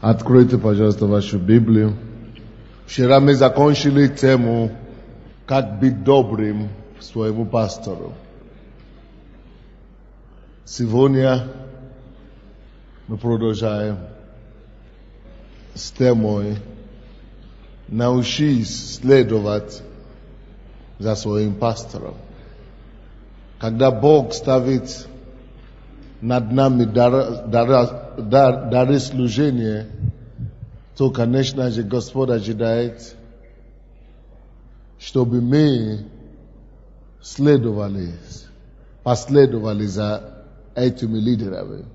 Откройте, пожалуйста, вашу Библию. Вчера мы закончили тему «Как быть добрым своему пастору». Сегодня мы продолжаем с темой «Научись следовать за своим пастором». Когда Бог ставит над нами дары служения, то, конечно же, Господь ожидает, чтобы мы последовали за этими лидерами.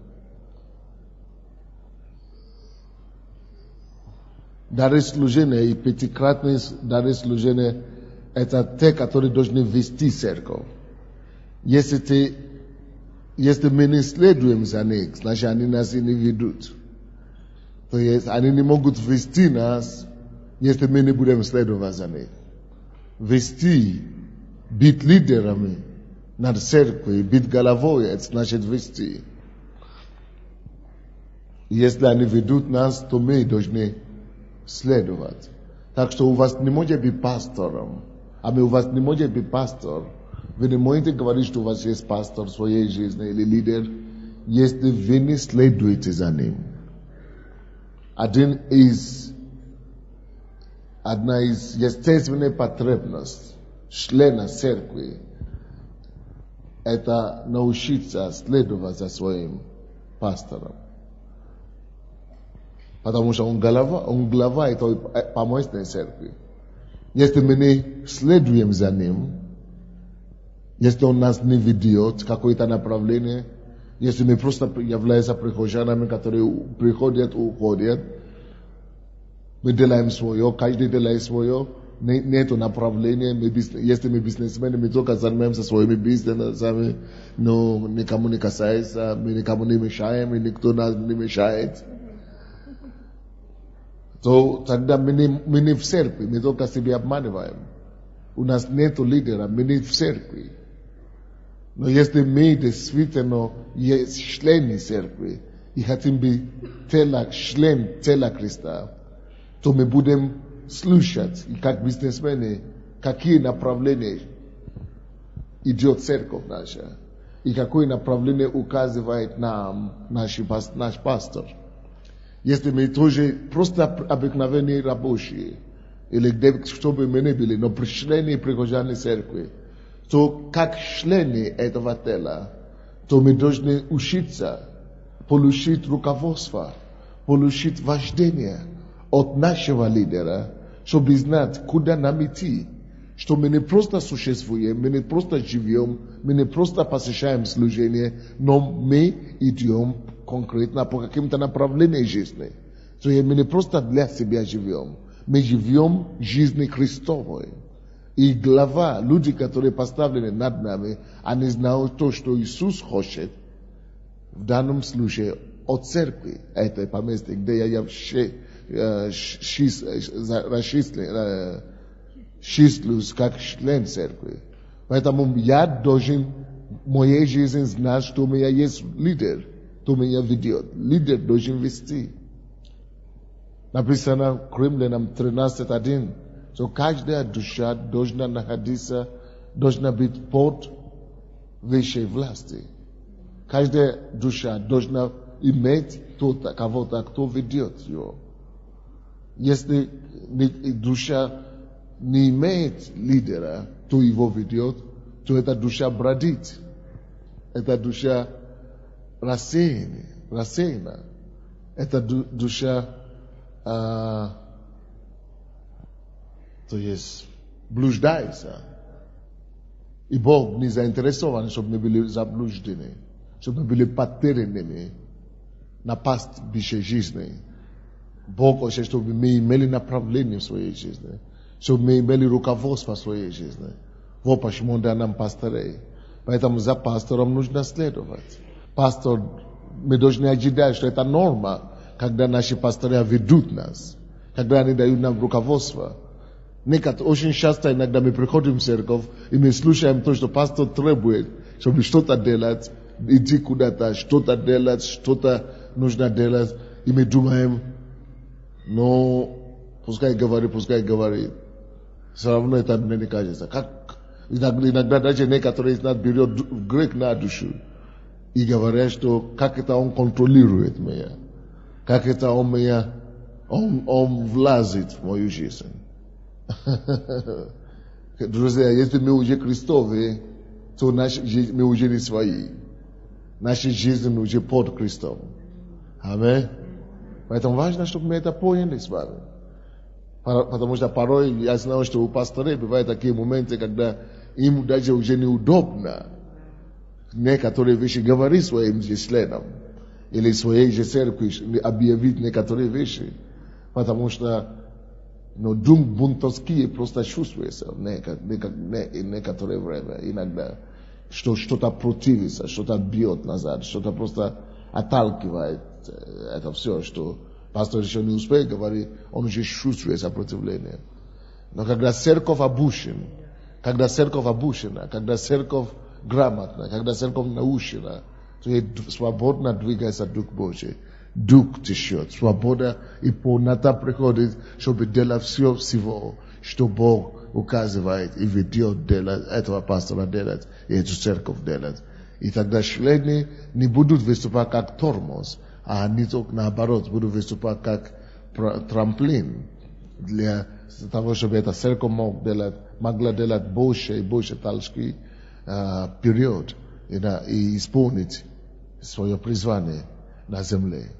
Дары служения и пятикратные дары служения – это те, которые должны вести церковь. Если мы не следуем за них, значит, они нас и не ведут. То есть, они не могут вести нас, если мы не будем следовать за них. Вести, быть лидерами над церковью, быть головой, это значит вести. Если они ведут нас, то мы должны следовать. Так что у вас не может быть пастором, а у вас не может быть пастор. Вы не можете говорить, что у вас есть пастор в своей жизни или лидер, если вы не следуете за ним. Одна из естественных потребностей члена церкви – это научиться следовать за своим пастором. Потому что он глава этой поместной церкви. Если мы не следуем за ним, если он нас не ведет в какое-то направление, если мы просто являемся прихожанами, которые приходят, уходят, мы делаем свое, каждый делает свое, нет направления, если мы бизнесмены, мы только занимаемся своими бизнесами, но никому не касается, мы никому не мешаем, и никто нас не мешает. То тогда мы не в церкви, мы только себя обманываем. У нас нет лидера, мы не в церкви. Но если мы действительно есть члены церкви и хотим быть член тела Христа, то мы будем слушать, и как бизнесмены, какие направления идет церковь наша, и какое направление указывает нам наш пастор. Если мы тоже просто обыкновенные рабочие, или где, чтобы мы не были, но члены и прихожане церкви, то как члены этого тела, то мы должны учиться, получить руководство, получить вождение от нашего лидера, чтобы знать, куда нам идти. Что мы не просто существуем, мы не просто живем, мы не просто посещаем служение, но мы идем конкретно по каким-то направлениям жизни. То есть мы не просто для себя живем, мы живем жизнью Христовой. И глава, люди, которые поставлены над нами, они знают то, что Иисус хочет, в данном случае от церкви, этой поместья, где я числюсь как член церкви. Поэтому я должен в моей жизни знать, что у меня есть лидер, кто меня ведет. Лидер должен вести. Написано в Римлянам 13:1, что каждая душа должна находиться, должна быть под высшей власти. Каждая душа должна иметь кого-то, кто ведет ее. Если душа не имеет лидера, кто его ведет, то эта душа бродит. Эта душа рассеяна. Эта душа то есть блуждается. И Бог не заинтересован, чтобы мы были заблуждены, чтобы мы были потерянными на пастбище жизни. Бог хочет, чтобы мы имели направление в своей жизни, чтобы мы имели руководство в своей жизни. Вот почему Он дал нам пастырей. Поэтому за пастором нужно следовать. Пастор, мы должны ожидать, что это норма, когда наши пастыря ведут нас, когда они дают нам руководство. Очень часто иногда мы приходим в церковь, и мы слушаем то, что пастор требует, чтобы что-то делать, идти куда-то, что-то делать, что-то нужно делать. И мы думаем, Но пускай говорит. Все равно это мне не кажется. Как иногда даже некоторые из нас берет грех на душу и говорят, что как это он контролирует меня, как это он меня, он влазит в мою жизнь. Друзья, если мы уже Христовы, то наша жизнь, мы уже не свои. Наша жизнь уже под Христом. Аминь. Поэтому важно, чтобы мы это поняли с вами. Потому что порой я знаю, что у пасторов бывают такие моменты, когда им даже уже неудобно некоторые вещи говорить своим же членам или своей же церкви, объявить некоторые вещи. Потому что дух бунтовский просто чувствуется некоторое время, иногда, что что-то противится, что-то бьет назад, что-то просто отталкивает это все, что пастор еще не успеет говорить, он уже чувствует сопротивление. Но когда церковь обучена, когда церковь грамотна, когда церковь научена, то свободно двигается Дух Божий. Дух течет, свобода и полнота приходит, чтобы делать все всего, что Бог указывает и ведет делать, этого пастора делать, и эту церковь делать. И тогда члены не будут выступать как тормоз, а они только наоборот будут выступать как трамплин для того, чтобы эта церковь могла делать больше и больше талский период и исполнить свое призвание на земле,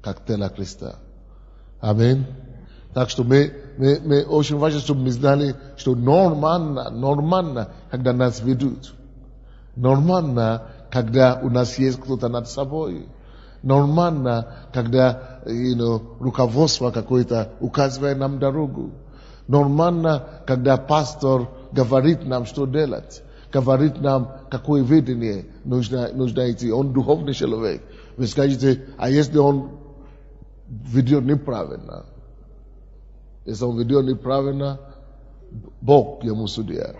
как тело Христа. Аминь. Так что мы очень важно, чтобы мы знали, что нормально, когда нас ведут. Нормально, когда у нас есть кто-то над собой. Нормально, когда руководство какое-то указывает нам дорогу. Нормально, когда пастор говорит нам, что делать. Говорит нам, какое видение нужно идти. Он духовный человек. Вы скажете, а если он ведет неправильно? Если он ведет неправильно, Бог ему судья.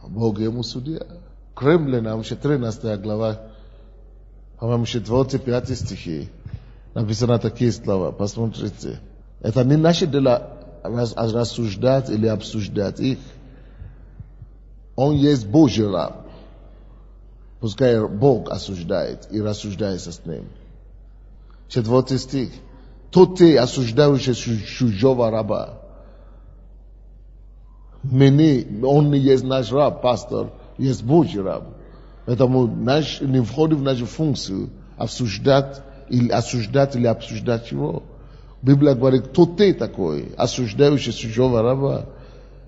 Бог ему судья. Римлянам 14 глава, по-моему, 4-5 стихи, написано такие слова. Посмотрите. Это не наше дело рассуждать или обсуждать их. Он есть Божий раб. Пускай Бог осуждает и рассуждается с ним. 4 стих. Тот ты, осуждающий чужого раба. Он не есть наш раб, пастор, есть Божий раб. Поэтому не входит в нашу функцию осуждать или обсуждать его. Библия говорит, кто ты такой, осуждающий чужого раба?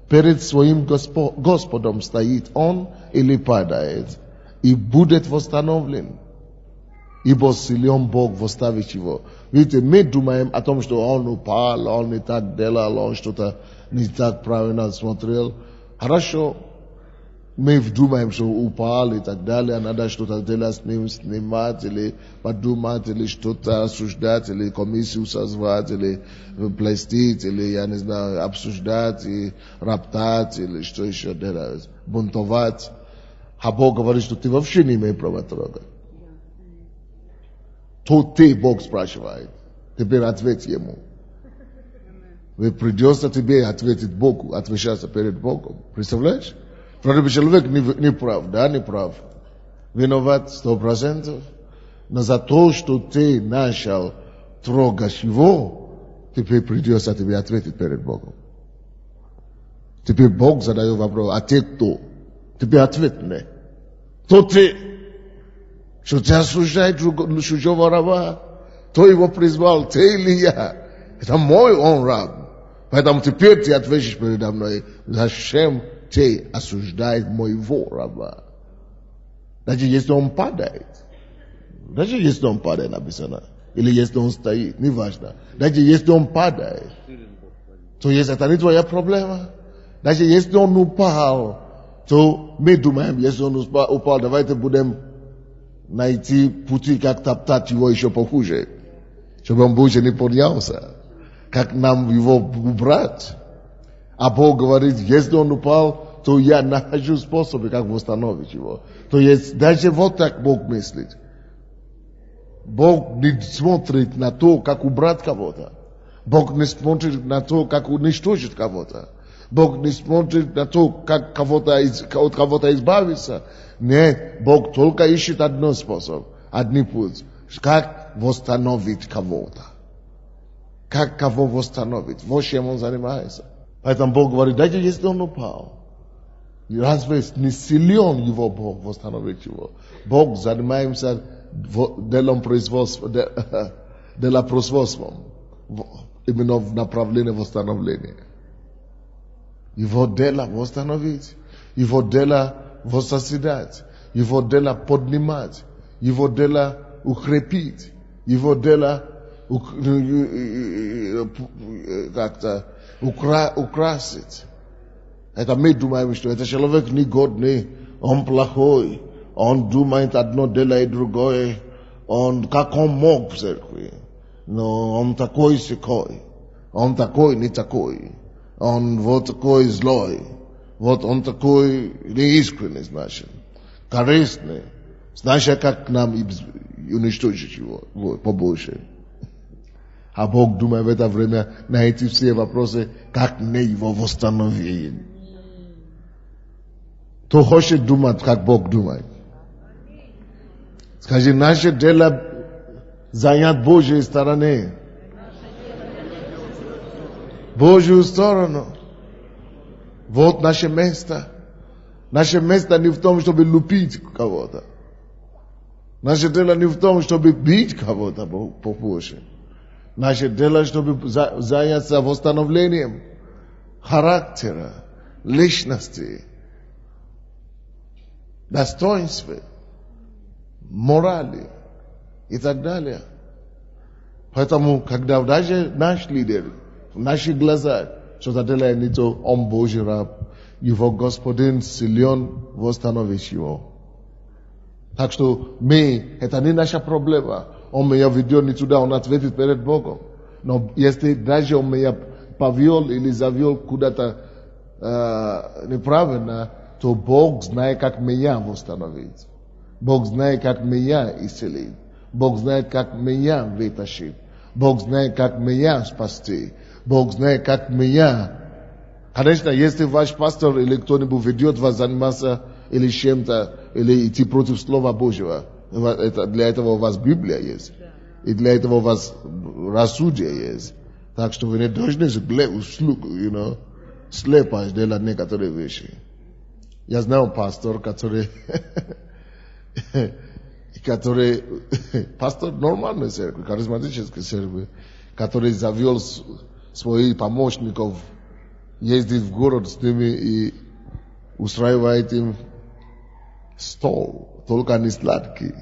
Перед своим Господом стоит он или падает, и будет восстановлен. Ибо силен Бог восставить его. Видите, мы думаем о том, что он упал, он не так делал, он что-то не так правильно смотрел. Хорошо, мы думаем, что упал и так далее, надо что-то делать с ним, снимать, или подумать, или что-то осуждать, или комиссию созвать, или плестить, или, я не знаю, обсуждать, и роптать, или что еще делать, бунтовать. А Бог говорит, что ты вообще не имеешь права трогать. То ты, Бог спрашивает. Теперь ответь ему. Придется тебе ответить Богу, отвечаться перед Богом. Представляешь? Вроде бы человек не прав, да, не прав. Виноват 100%. Но за то, что ты начал трогать его, теперь придется тебе ответить перед Богом. Теперь Бог задает вопрос, а ты кто? Теперь ответь мне. Кто ты? Что тебя осуждает чужого раба? Кто его призвал, ты или я? Это мой он раб. Поэтому теперь ты ответишь передо мной, зачем ты осуждаешь моего раба? Даже если он падает. Даже если он падает, написано. Или если он стоит, неважно. Даже если он падает, то есть это не твоя проблема. Даже если он упал, то мы думаем, если он упал, давайте будем найти пути, как топтать его еще похуже, чтобы он больше не поднялся, как нам его убрать. А Бог говорит, если он упал, то я нахожу способы, как восстановить его. То есть даже вот так Бог мыслит. Бог не смотрит на то, как убрать кого-то. Бог не смотрит на то, как уничтожить кого-то. Бог не смотрит на то, как от кого-то избавиться. Нет, Бог только ищет один способ, один путь. Как восстановить кого-то. Как кого восстановить. Вот чем он занимается. Поэтому Бог говорит, даже если он упал, разве не силен его Бог восстановить его? Бог занимается делом производства, делопроизводством. Именно в направлении восстановления. Его дело восстановить, его дело воссоздать, его дело поднимать, его дело укрепить, его дело как-то украсить. Это мы думаем, что это человек негодный, он плохой, он думает одно дело и другое, как он мог в церкви. Но он такой-сякой, он такой, не такой, он вот такой злой, вот он такой неискренний, значит, корыстный, значит, как нам уничтожить его побольше. А Бог думает в это время на эти все вопросы, как мне его восстановить. Кто хочет думать, как Бог думает? Скажи, наше дело занять Божьей стороны. Божью сторону. Вот наше место. Наше место не в том, чтобы лупить кого-то. Наше дело не в том, чтобы бить кого-то побольше. Наше дело, чтобы заняться восстановлением характера, личности, достоинства, морали и так далее. Поэтому, когда даже наш лидер, в наших глазах, что-то делает не то, он Божий раб, его Господин силен восстановить его. Так что это не наша проблема. Он меня ведет не туда, он ответит перед Богом. Но если даже он меня повел или завел куда-то неправильно, то Бог знает, как меня восстановить. Бог знает, как меня исцелить. Бог знает, как меня вытащить. Бог знает, как меня спасти. Бог знает, как меня... Конечно, если ваш пастор или кто-нибудь ведет вас заниматься или чем-то, или идти против Слова Божьего, для этого у вас Библия есть. И для этого у вас рассудие есть. Так что вы не должны слепо делать некоторые вещи. Я знаю пастор, который пастор нормальной церкви, харизматической церкви, который завел своих помощников, ездит в город с ними и устраивает им стол, только не сладкий.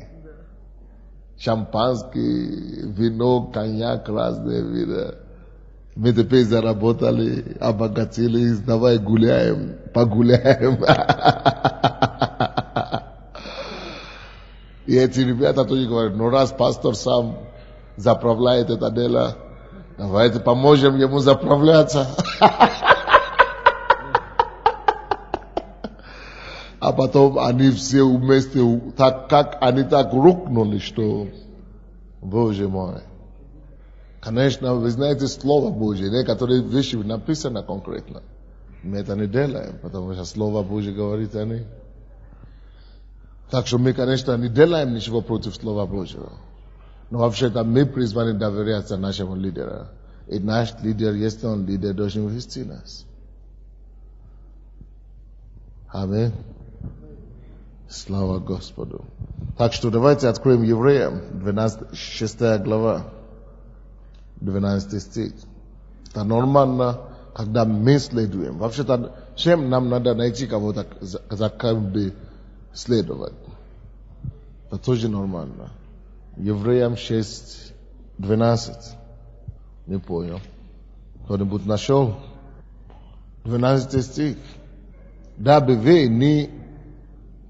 Шампанский, вино, коньяк, разные виды. Мы теперь заработали, обогатились, давай гуляем, погуляем. И эти ребята тоже говорят, ну раз пастор сам заправляет это дело, давайте поможем ему заправляться. А потом они все вместе, они так рухнули, что, Боже мой. Конечно, вы знаете Слово Божье, некоторые вещи написаны конкретно. Мы это не делаем, потому что Слово Божье говорит о них. Так что мы, конечно, не делаем ничего против Слова Божьего. Но вообще-то мы призваны доверяться нашему лидеру. И наш лидер, если он лидер, должен вести нас. Аминь. Слава Господу. Так что давайте откроем Евреям, 6 глава, 12 стих. Это нормально, когда мы следуем. Вообще-то, чем нам надо найти кого-то, за кем бы следовать? Это тоже нормально. Евреям 6, 12. Не понял. Кто-нибудь нашел? 12 стих. Дабы вы не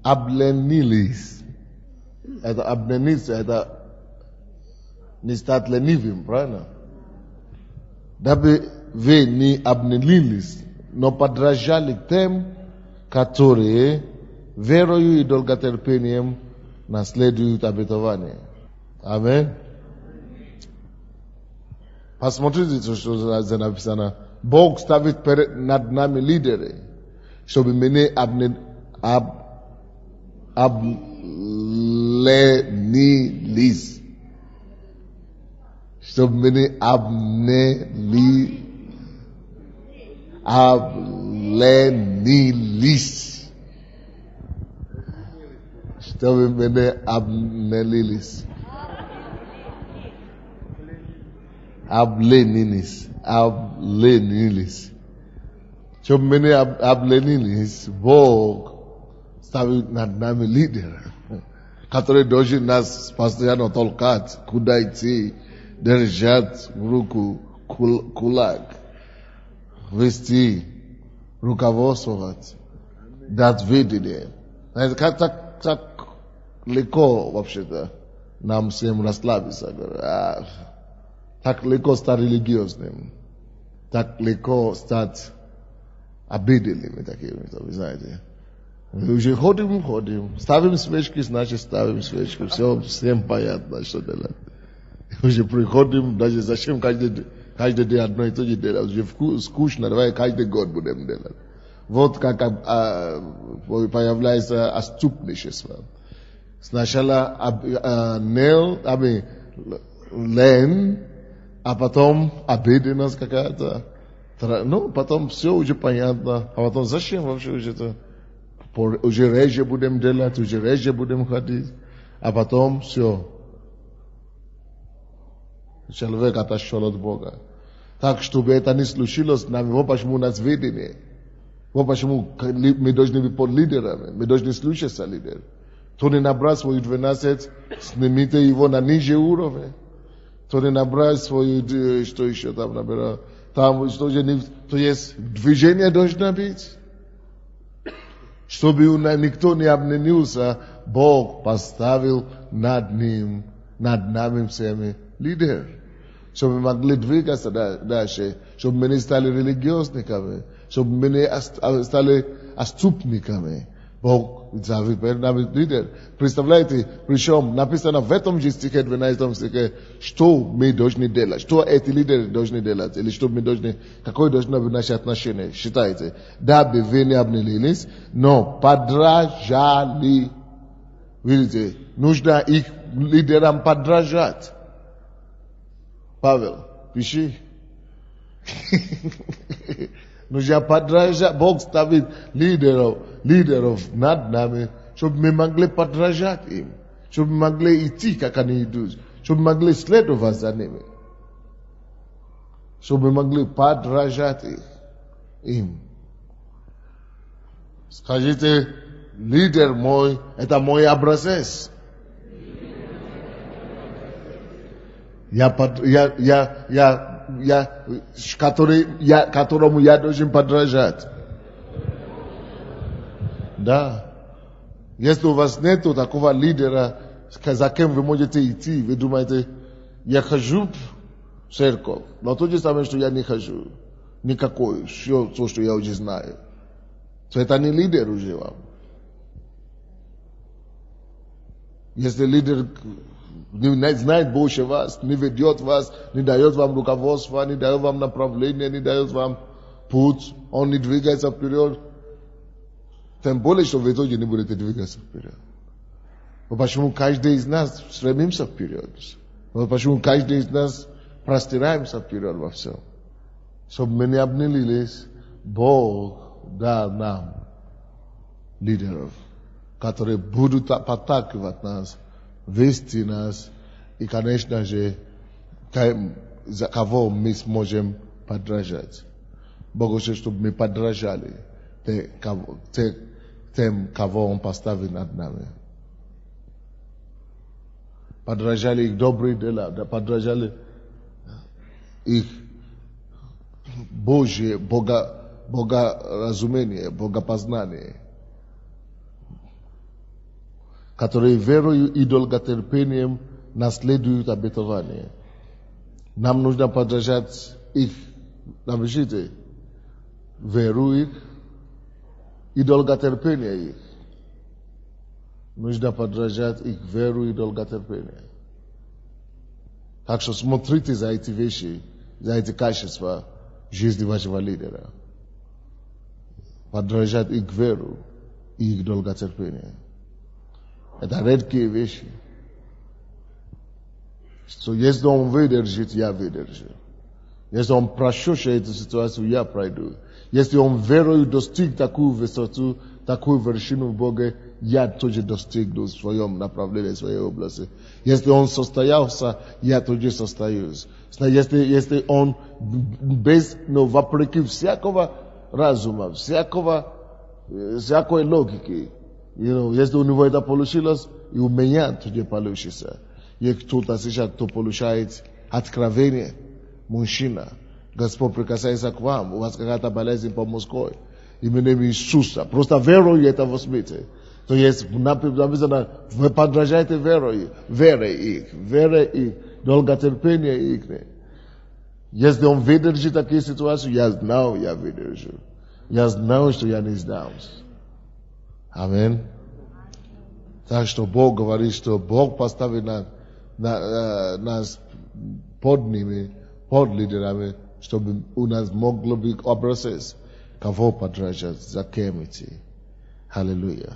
обленились. Это облениться, это не стать ленивым, правильно? Дабы вы не обленились, но подражали тем, которые верою и долготерпением наследуют обетование. Аминь. Посмотрите, что здесь написано. Бог ставит над нами лидеры, чтобы мы обленились. Чтобы мы не обленились. Чтобы мы не обленились. Обленились. Чтобы мы не обленились, Бог ставит над нами лидера, который должен нас постоянно толкать, куда идти, держать руку, кулак, вести, руководствовать, дать видение. Так легко вообще-то нам всем расслабиться. Так легко стать религиозным. Так легко стать обидельными такими, вы знаете. Мы уже ходим, ставим свечки, значит ставим свечки. Все, всем понятно, что делать. Уже приходим, даже зачем каждый день одно и то же делать. Уже скучно, давай каждый год будем делать. Вот как появляется отступничество. Сначала лень, а потом обиденность какая-то. Ну, потом все уже понятно. А потом зачем вообще уже это? Уже реже будем делать, уже реже будем ходить. А потом все. Человек отошел от Бога. Так, чтобы это не случилось с нами, вот почему у нас видение. Вот почему мы должны быть под лидерами. Мы должны слушаться лидеров. Кто не набрал свою 12, снимите его на ниже уровень. Кто не набрал свою, что еще там набирал. Там, что есть движение должно быть. Чтобы никто не обленился, Бог поставил над нами всеми лидер. Чтобы мы могли двигаться дальше, чтобы мы не стали религиозниками, чтобы мы не стали отступниками. Бог зовет перед нами лидер. Представляете, причем написано в этом же стихе, 12 стихе, что мы должны делать, что эти лидеры должны делать, или что мы должны, какое должно быть наше отношение. Считайте, дабы вы не обленились, но подражали. Видите, нужно их лидерам подражать. Павел, пиши. Нужно подражать. Бог ставит лидеров над нами, чтобы мы могли подражать им, чтобы мы могли идти, как они идут, чтобы мы могли следовать за ними, чтобы мы могли подражать им. Скажите, лидер мой, это мой образец. Которому я должен подражать. Да. Если у вас нету такого лидера, за кем вы можете идти, вы думаете, я хожу в церковь, но то же самое, что я не хожу. Никакой, все то, что я уже знаю. То это не лидер уже вам. Если лидер не знает больше вас, не ведет вас, не дает вам руководство, не дает вам направление, не дает вам путь, он не двигается вперед, тем более, что вы тоже не будете двигаться вперед. Вот почему каждый из нас стремимся вперед. Вот почему каждый из нас простираемся вперед во всем. Чтобы мы не обленились, Бог дал нам лидеров, которые будут подталкивать нас, вести нас, и, конечно же, за кого мы сможем подражать. Бог хочет, чтобы мы подражали тем, кого Он поставил над нами. Подражали их добрые дела, подражали их Божье, богоразумение, богопознание, которые верою и долготерпением наследуют обетование. Нам нужно подражать их, напишите, веру их и долготерпение их. Нужно подражать их веру и долготерпение. Так что смотрите за эти вещи, за эти качества жизни вашего лидера. Подражать их веру и их долготерпение. Это редкие вещи. Что если он выдержит, я выдержу. Если он прошел эту ситуацию, я пройду. Если он верою достиг такую высоту, такую вершину в Боге, я тоже достигну в своем направлении, в своей области. Если он состоялся, я тоже состоюсь. Если он вопреки всякого разума, всякой логики, если у него это получилось, и у меня тоже получится. Если кто-то сейчас, кто получает откровение, мужчина, Господь прикасается к вам, у вас какая-то болезнь по мозгу, именем Иисуса. Просто верою это возьмите. То есть написано, вы подражаете верой их, долготерпение их. Если он выдержит такие ситуации, я знаю, я выдержу. Я знаю, что я не сдамся. Аминь. Так что Бог говорит, что Бог поставит нас под ними, под лидерами, чтобы у нас могло быть образец, кого подражать, за кем идти. Аллилуйя.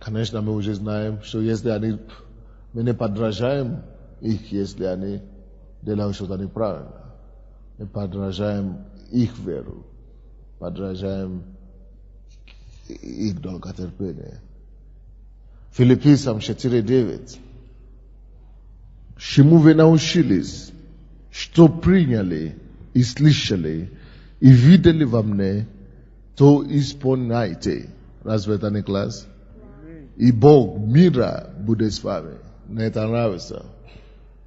Конечно, мы уже знаем, что если мы не подражаем их, если они делают что-то неправильно. Мы подражаем их веру, подражаем их долготерпение. Филиппийцам 4:9. Чему вы научились, что приняли и слышали, и видели во мне, то исполняйте. Разве это не класс? И Бог мира будет с вами. Мне это нравится.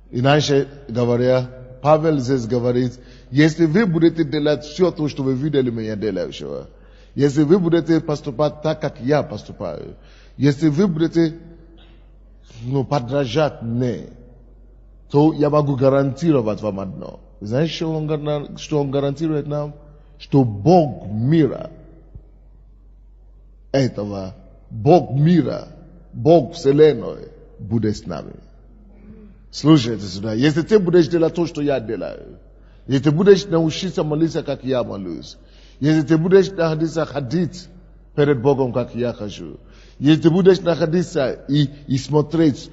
Иначе говоря, Павел здесь говорит, если вы будете делать все то, что вы видели меня делающего, если вы будете поступать так, как я поступаю, если вы будете подражать мне, то я могу гарантировать вам одно. Знаете, что он гарантирует нам? Что Бог мира этого, Бог мира, Бог вселенной будет с нами. Слушайте сюда. Если ты будешь делать то, что я делаю, если ты будешь научиться молиться, как я молюсь, если ты будешь находиться ходить перед Богом, как я хожу, если ты будешь находиться и смотреть,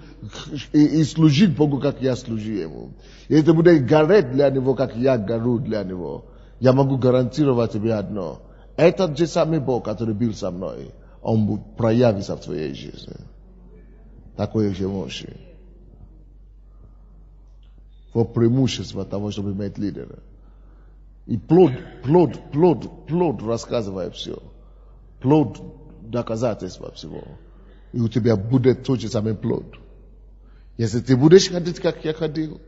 и служить Богу, как я служу Ему, если ты будешь гореть для Него, как я горю для Него, я могу гарантировать тебе одно. Этот же самый Бог, который был со мной, Он проявится в твоей жизни. Такое же мощи. В преимущество того, чтобы иметь лидера. И плод рассказывает все. Плод доказательства всего. И у тебя будет тот же самый плод. Если ты будешь ходить, как я ходил,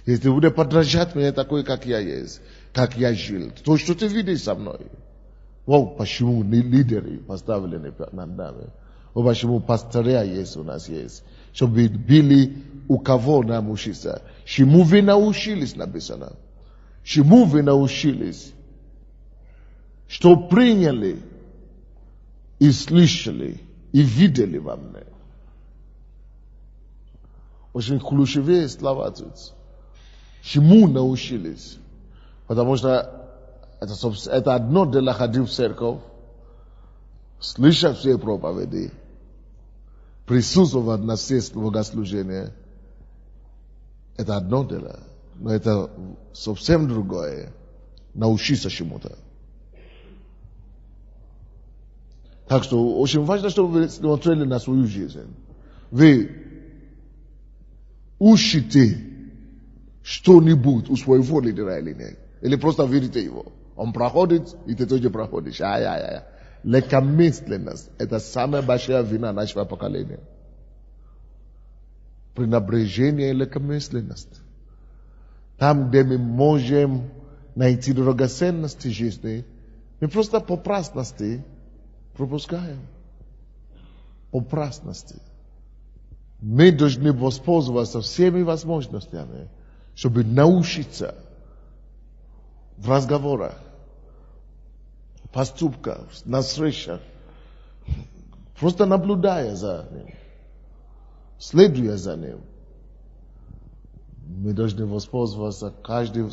если ты будешь подражать мне такой, как я есть, как я жил, то, что ты видишь со мной. Вот почему лидеры поставлены над нами. Вот почему пастыря есть у нас есть. Чтобы были у кого нам учиться. Чему вы научились, написано. Чему вы научились. Что приняли и слышали и видели во мне. Очень ключевые слова тут. Чему научились. Потому что это одно дело ходить в церковь, слышать все проповеди, присутствовать на все богослужения. Это одно дело. Но это совсем другое. Научиться чему-то. Так что очень важно, чтобы вы смотрели на свою жизнь. Вы учите что-нибудь у своего лидера или нет. Или просто верите его. Он проходит, и ты тоже проходишь. Легкомысленность – это самая большая вина нашего поколения. Пренебрежение и легкомысленность. Там, где мы можем найти драгоценности жизни, мы просто по праздности пропускаем. По праздности. Мы должны воспользоваться всеми возможностями, чтобы научиться в разговорах, поступках, на встречах, просто наблюдая за ним, следуя за ним, Мы должны воспользоваться каждой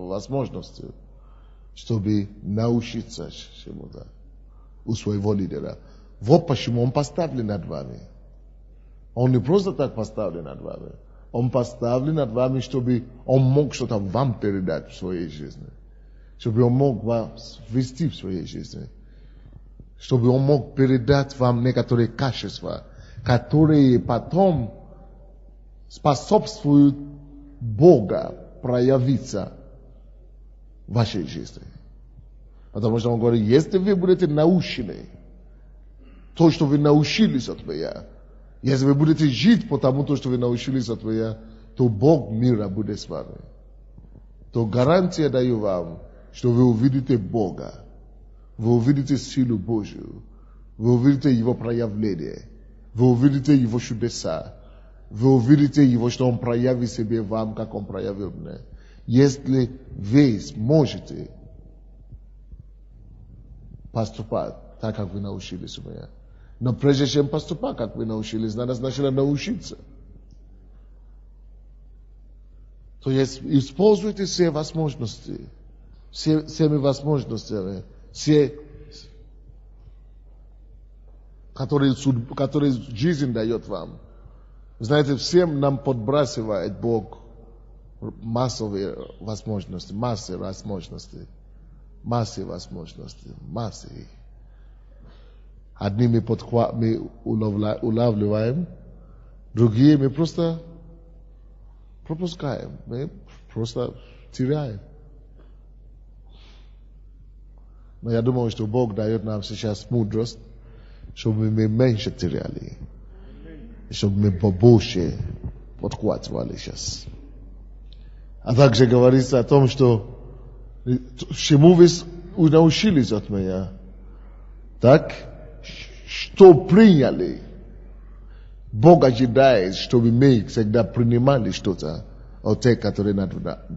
возможностью, чтобы научиться чему-то у своего лидера. Вот почему он поставлен над вами. Он не просто так поставлен над вами. Он поставлен над вами, чтобы он мог что-то вам передать в своей жизни. Чтобы он мог вас вести в своей жизни. Чтобы он мог передать вам некоторые качества, которые потом способствуют Бога проявиться в вашей жизни. Потому что он говорит, если вы будете научены, то, что вы научились от меня, если вы будете жить по тому, что вы научились от меня, то Бог мира будет с вами. То гарантия даю вам, что вы увидите Бога, вы увидите силу Божию, вы увидите Его проявление, вы увидите Его чудеса, вы увидите Его, что Он проявит себе вам, как Он проявил мне. Если вы сможете поступать так, как вы научились у меня. Но прежде чем поступать, как вы научились, надо сначала научиться. То есть используйте все возможности, всеми возможностями, все, которые жизнь дает вам. Знаете, всем нам подбрасывает Бог массовые возможности, массы возможностей. Одни мы улавливаем, другие мы просто пропускаем, мы просто теряем. Но я думаю, что Бог дает нам сейчас мудрость, чтобы мы меньше теряли, чтобы мы побольше подхватывали сейчас. А также говорится о том, что чему вы научились от меня, так, что приняли. Бог ожидает, чтобы мы всегда принимали что-то от тех, которые над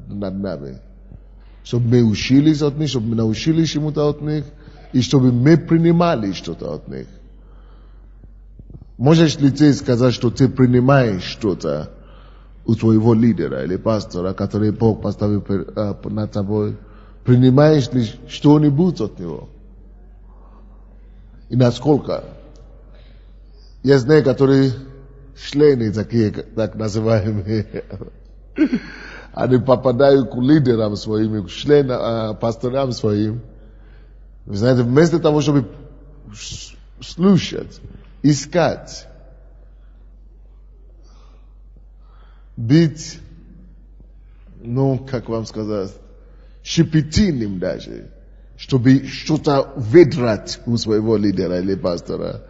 нами. Чтобы мы учились от них, чтобы мы научились чему-то от них, и чтобы мы принимали что-то от них. Можешь ли ты сказать, что ты принимаешь что-то у твоего лидера или пастора, который Бог поставил над тобой? Принимаешь ли что-нибудь от него? И насколько? Есть некоторые члены такие, так называемые, они попадают к лидерам своим, к членам, пасторам своим. Вы знаете, вместо того, чтобы слушать, искать, быть, как вам сказать, щепетильным даже, чтобы что-то выдрать у своего лидера или пастора.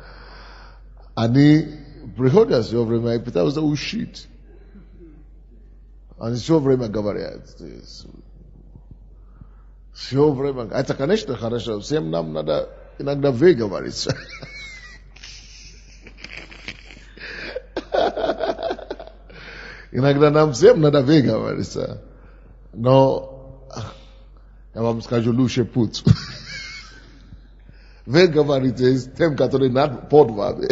Они приходят все время и пытаются учить. Они все время говорят. Все время. Это, конечно, хорошо. Всем нам надо иногда выговориться. Иногда нам всем надо выговориться. Но я вам скажу лучший путь. Вы говорите с тем, который под вами.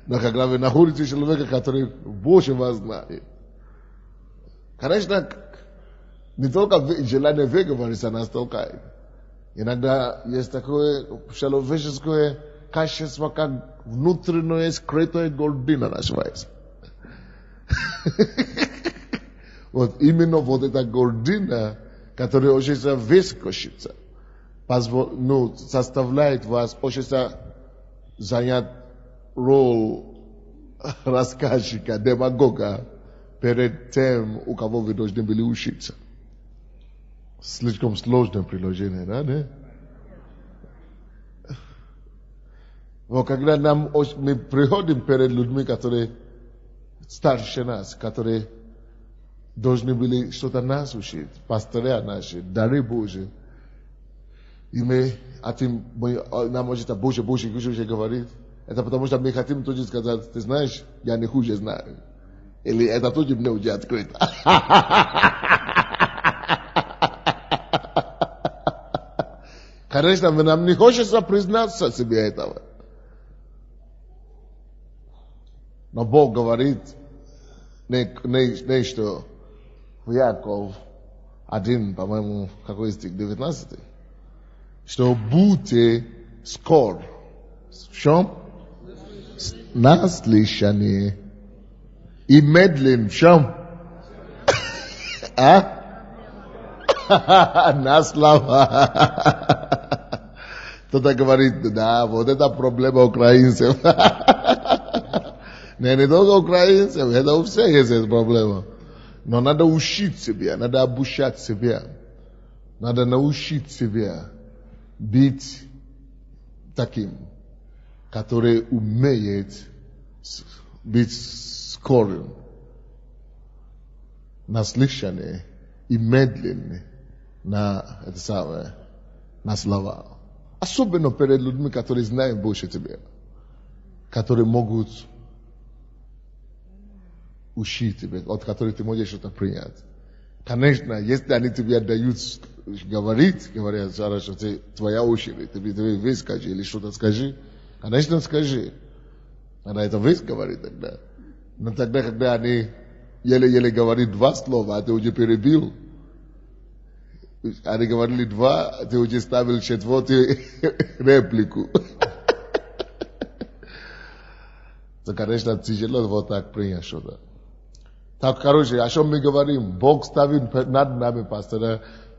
Но когда вы находите человека, который больше вас знает. Конечно, не только желание выговориться нас толкает. Иногда есть такое человеческое качество, как внутренняя скрытая гордыня называется. Вот именно вот эта гордыня, которая очень выскочится, заставляет вас очень занять роль рассказчика, демагога перед тем, у кого вы должны были учиться. Слишком сложное приложение, да? Но когда мы приходим перед людьми, которые старше нас, которые должны были что-то нас учить, пастыря наши, дары Божьи, и мы хотим, нам может это Боже говорит, это потому что мы хотим тоже сказать, ты знаешь, я не хуже знаю. Или это тоже мне уже открыто. Конечно, нам не хочется признаться себе этого. Но Бог говорит нечто в Яков 1, по-моему, какой стих, 19, что будьте скор. В чем? На слышание. И медлен в чем? На слова. Кто-то говорит, да, вот это проблема украинцев. Не только украинцев, это у всех есть эта проблема. Но надо учить себя, надо обучать себя. Надо научить себя быть таким, который умеет быть скорым на слышание и медленный на это самое, на слова. Особенно перед людьми, которые знают больше тебя, которые могут учить тебя, от которых ты можешь что-то принять. Конечно, если они тебе дают говорить, говорят, хорошо, твоя очередь, ты выскажи или что-то скажи, конечно, скажи. Надо это высказать тогда. Но тогда, когда они еле-еле говорят 2 слова, а ты уже перебил, они говорили 2, ты уже ставил 4-ю реплику. То, конечно, тяжело вот так принять что-то. Так, короче, о чем мы говорим? Бог ставит над нами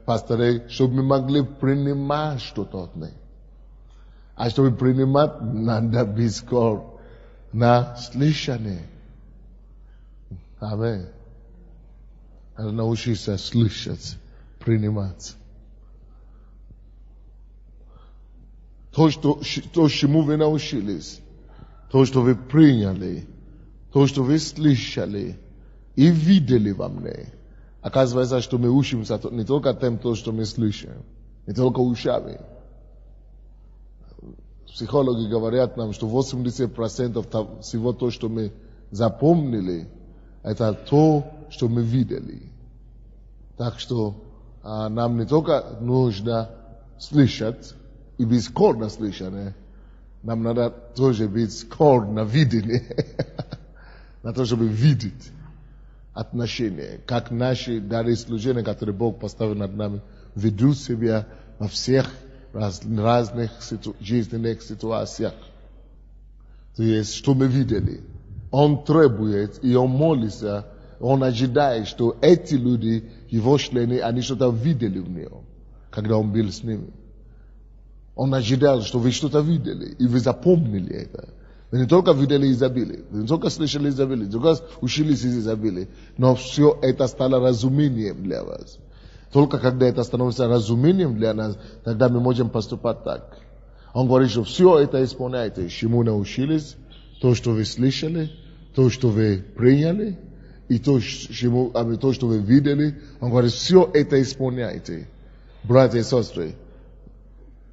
пасторей, чтобы мы могли принимать что-то от них. А чтобы принимать, надо быть скор на слышание. Аминь. Надо научиться слышать, принимать. То, чему вы научились, то, что вы приняли, то, что вы слышали и видели во мне. Оказывается, что мы учимся не только тем, то, что мы слышим, не только ушами. Психологи говорят нам, что 80% всего то, что мы запомнили, это то, что мы видели. Так что нам не только нужно слышать и быть скор на слышание, нам надо тоже быть скор на видение, на то, чтобы видеть отношения, как наши дары служения, которые Бог поставил над нами, ведут себя во всех разных жизненных ситуациях. То есть, что мы видели. Он требует, и он молится, он ожидает, что эти люди, его члены, они что-то видели в нем, когда он был с ними. Он ожидал, что вы что-то видели, и вы запомнили это. Вы не только видели изобилие, вы не только слышали изобилие, не только учились из изобилия, но все это стало разумением для вас. Только когда это становится разумением для нас, тогда мы можем поступать так. Он говорит, что все это исполняйте, чему научились, то, что вы слышали, то, что вы приняли, и то, что вы видели. Он говорит, все это исполняйте. Братья и сестры,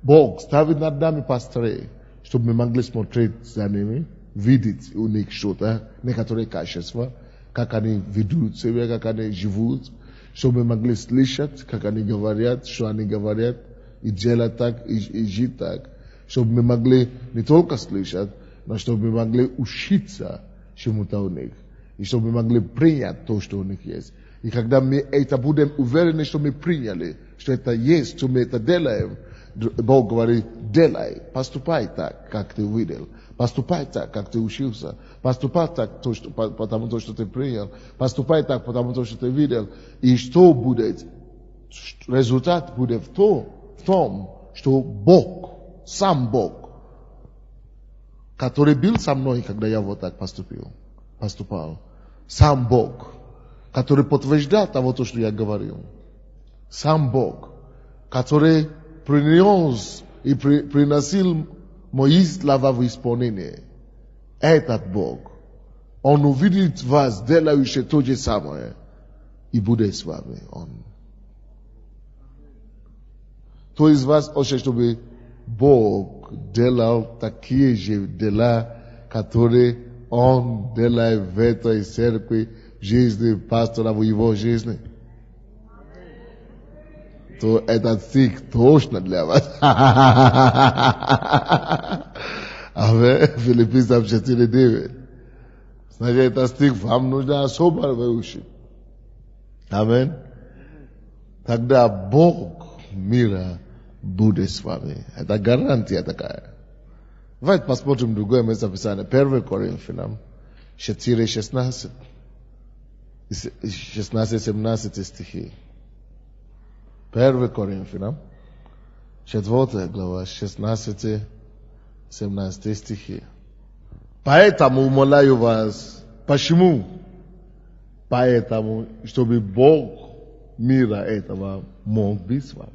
Бог ставит над нами пастырей, чтобы мы могли смотреть за ними, видеть у них что-то, некоторые качества, как они ведут себя, как они живут, чтобы мы могли слышать, как они говорят, что они говорят, и делать так, и жить так, чтобы мы могли не только слышать, но чтобы мы могли учиться чему-то у них, и чтобы мы могли принять то, что у них есть. И когда мы это будем уверены, что мы приняли, что это есть, что мы это делаем, Бог говорит, делай, поступай так, как ты увидел, поступай так, как ты учился, поступай так, потому что ты принял, поступай так, потому что ты видел. И что будет? Результат будет в том, что Бог, сам Бог, который был со мной, когда я вот так поступал, сам Бог, который подтверждал того, что я говорил, сам Бог, который принес и приносил мои слова в исполнение. Этот Бог, Он увидит вас, делающие то же самое, и будет с вами. Кто из вас хочет, чтобы Бог делал такие же дела, которые Он делает в этой церкви, в жизни пастора, в его жизни? То этот стих точно для вас. Аминь. Филиппийцам 4:9. Значит, этот стих вам нужно особо выучить. Аминь. Тогда Бог мира будет с вами. Это гарантия такая. Давайте посмотрим другое место Писания. 1 Коринфянам 4:16. 16-17 стихи. 1 Коринфянам 4 глава 16-17 стихи. Поэтому умоляю вас. Почему? Поэтому, чтобы Бог мира этого мог быть с вами.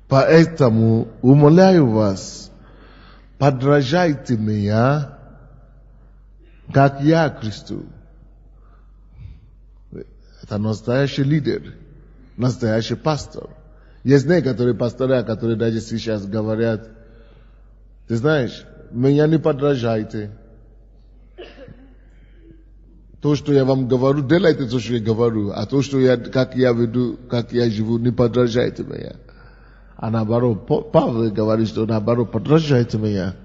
Поэтому умоляю вас, подражайте меня, как я Христу. Это настоящий лидер, настоящий пастор. Есть некоторые пастора, которые даже сейчас говорят, ты знаешь, меня не подражайте. То, что я вам говорю, делайте то, что я говорю. А то, что как я веду, как я живу, не подражайте меня. А наоборот, Павел говорит, что наоборот, подражайте меня.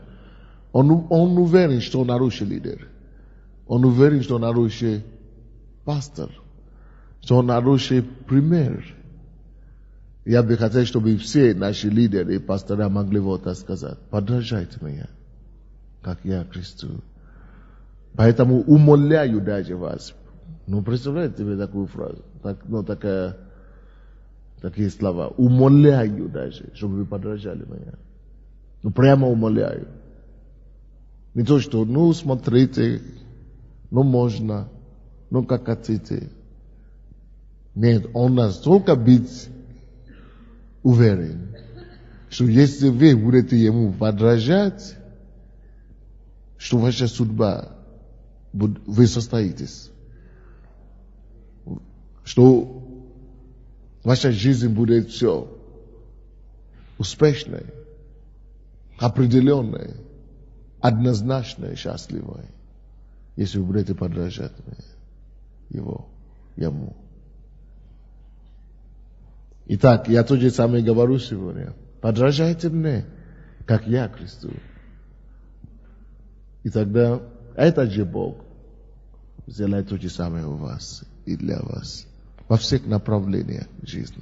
Он уверен, что он хороший лидер. Он уверен, что он хороший пастор. Что он хороший пример. Я бы хотел, чтобы все наши лидеры и пастора могли вот так сказать. Подражайте меня, как я Христу. Поэтому умоляю даже вас. Ну, представляете себе такую фразу? Такие слова. Умоляю даже, чтобы вы подражали меня. Ну, прямо умоляю. Не то, что, ну, смотрите, ну, можно, ну, как хотите. Нет, он настолько быть уверен, что если вы будете ему подражать, что ваша судьба, вы состоитесь. Что ваша жизнь будет все успешной, определенной, однозначной, счастливой, если вы будете подражать ему. Итак, я то же самое говорю сегодня. Подражайте мне, как я Христу. И тогда этот же Бог сделает то же самое у вас и для вас. Во всех направлениях жизни.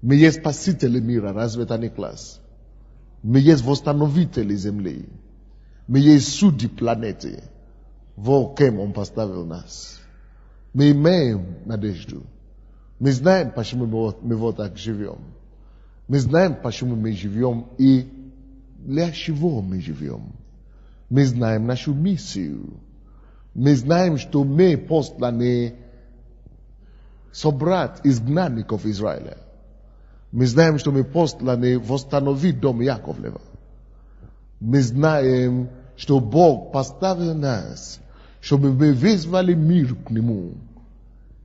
Мы есть спасители мира, разве это не класс? Мы есть восстановители земли. Мы есть судьи планеты. Во кем Он поставил нас. Мы имеем надежду. Мы знаем, почему мы вот так живем. Мы знаем, почему мы живем и для чего мы живем. Мы знаем нашу миссию. Мы знаем, что мы посланы собрать изгнанников Израиля. Мы знаем, что мы посланы восстановить дом Яковлева. Мы знаем, что Бог поставил нас, чтобы мы вызвали мир к Нему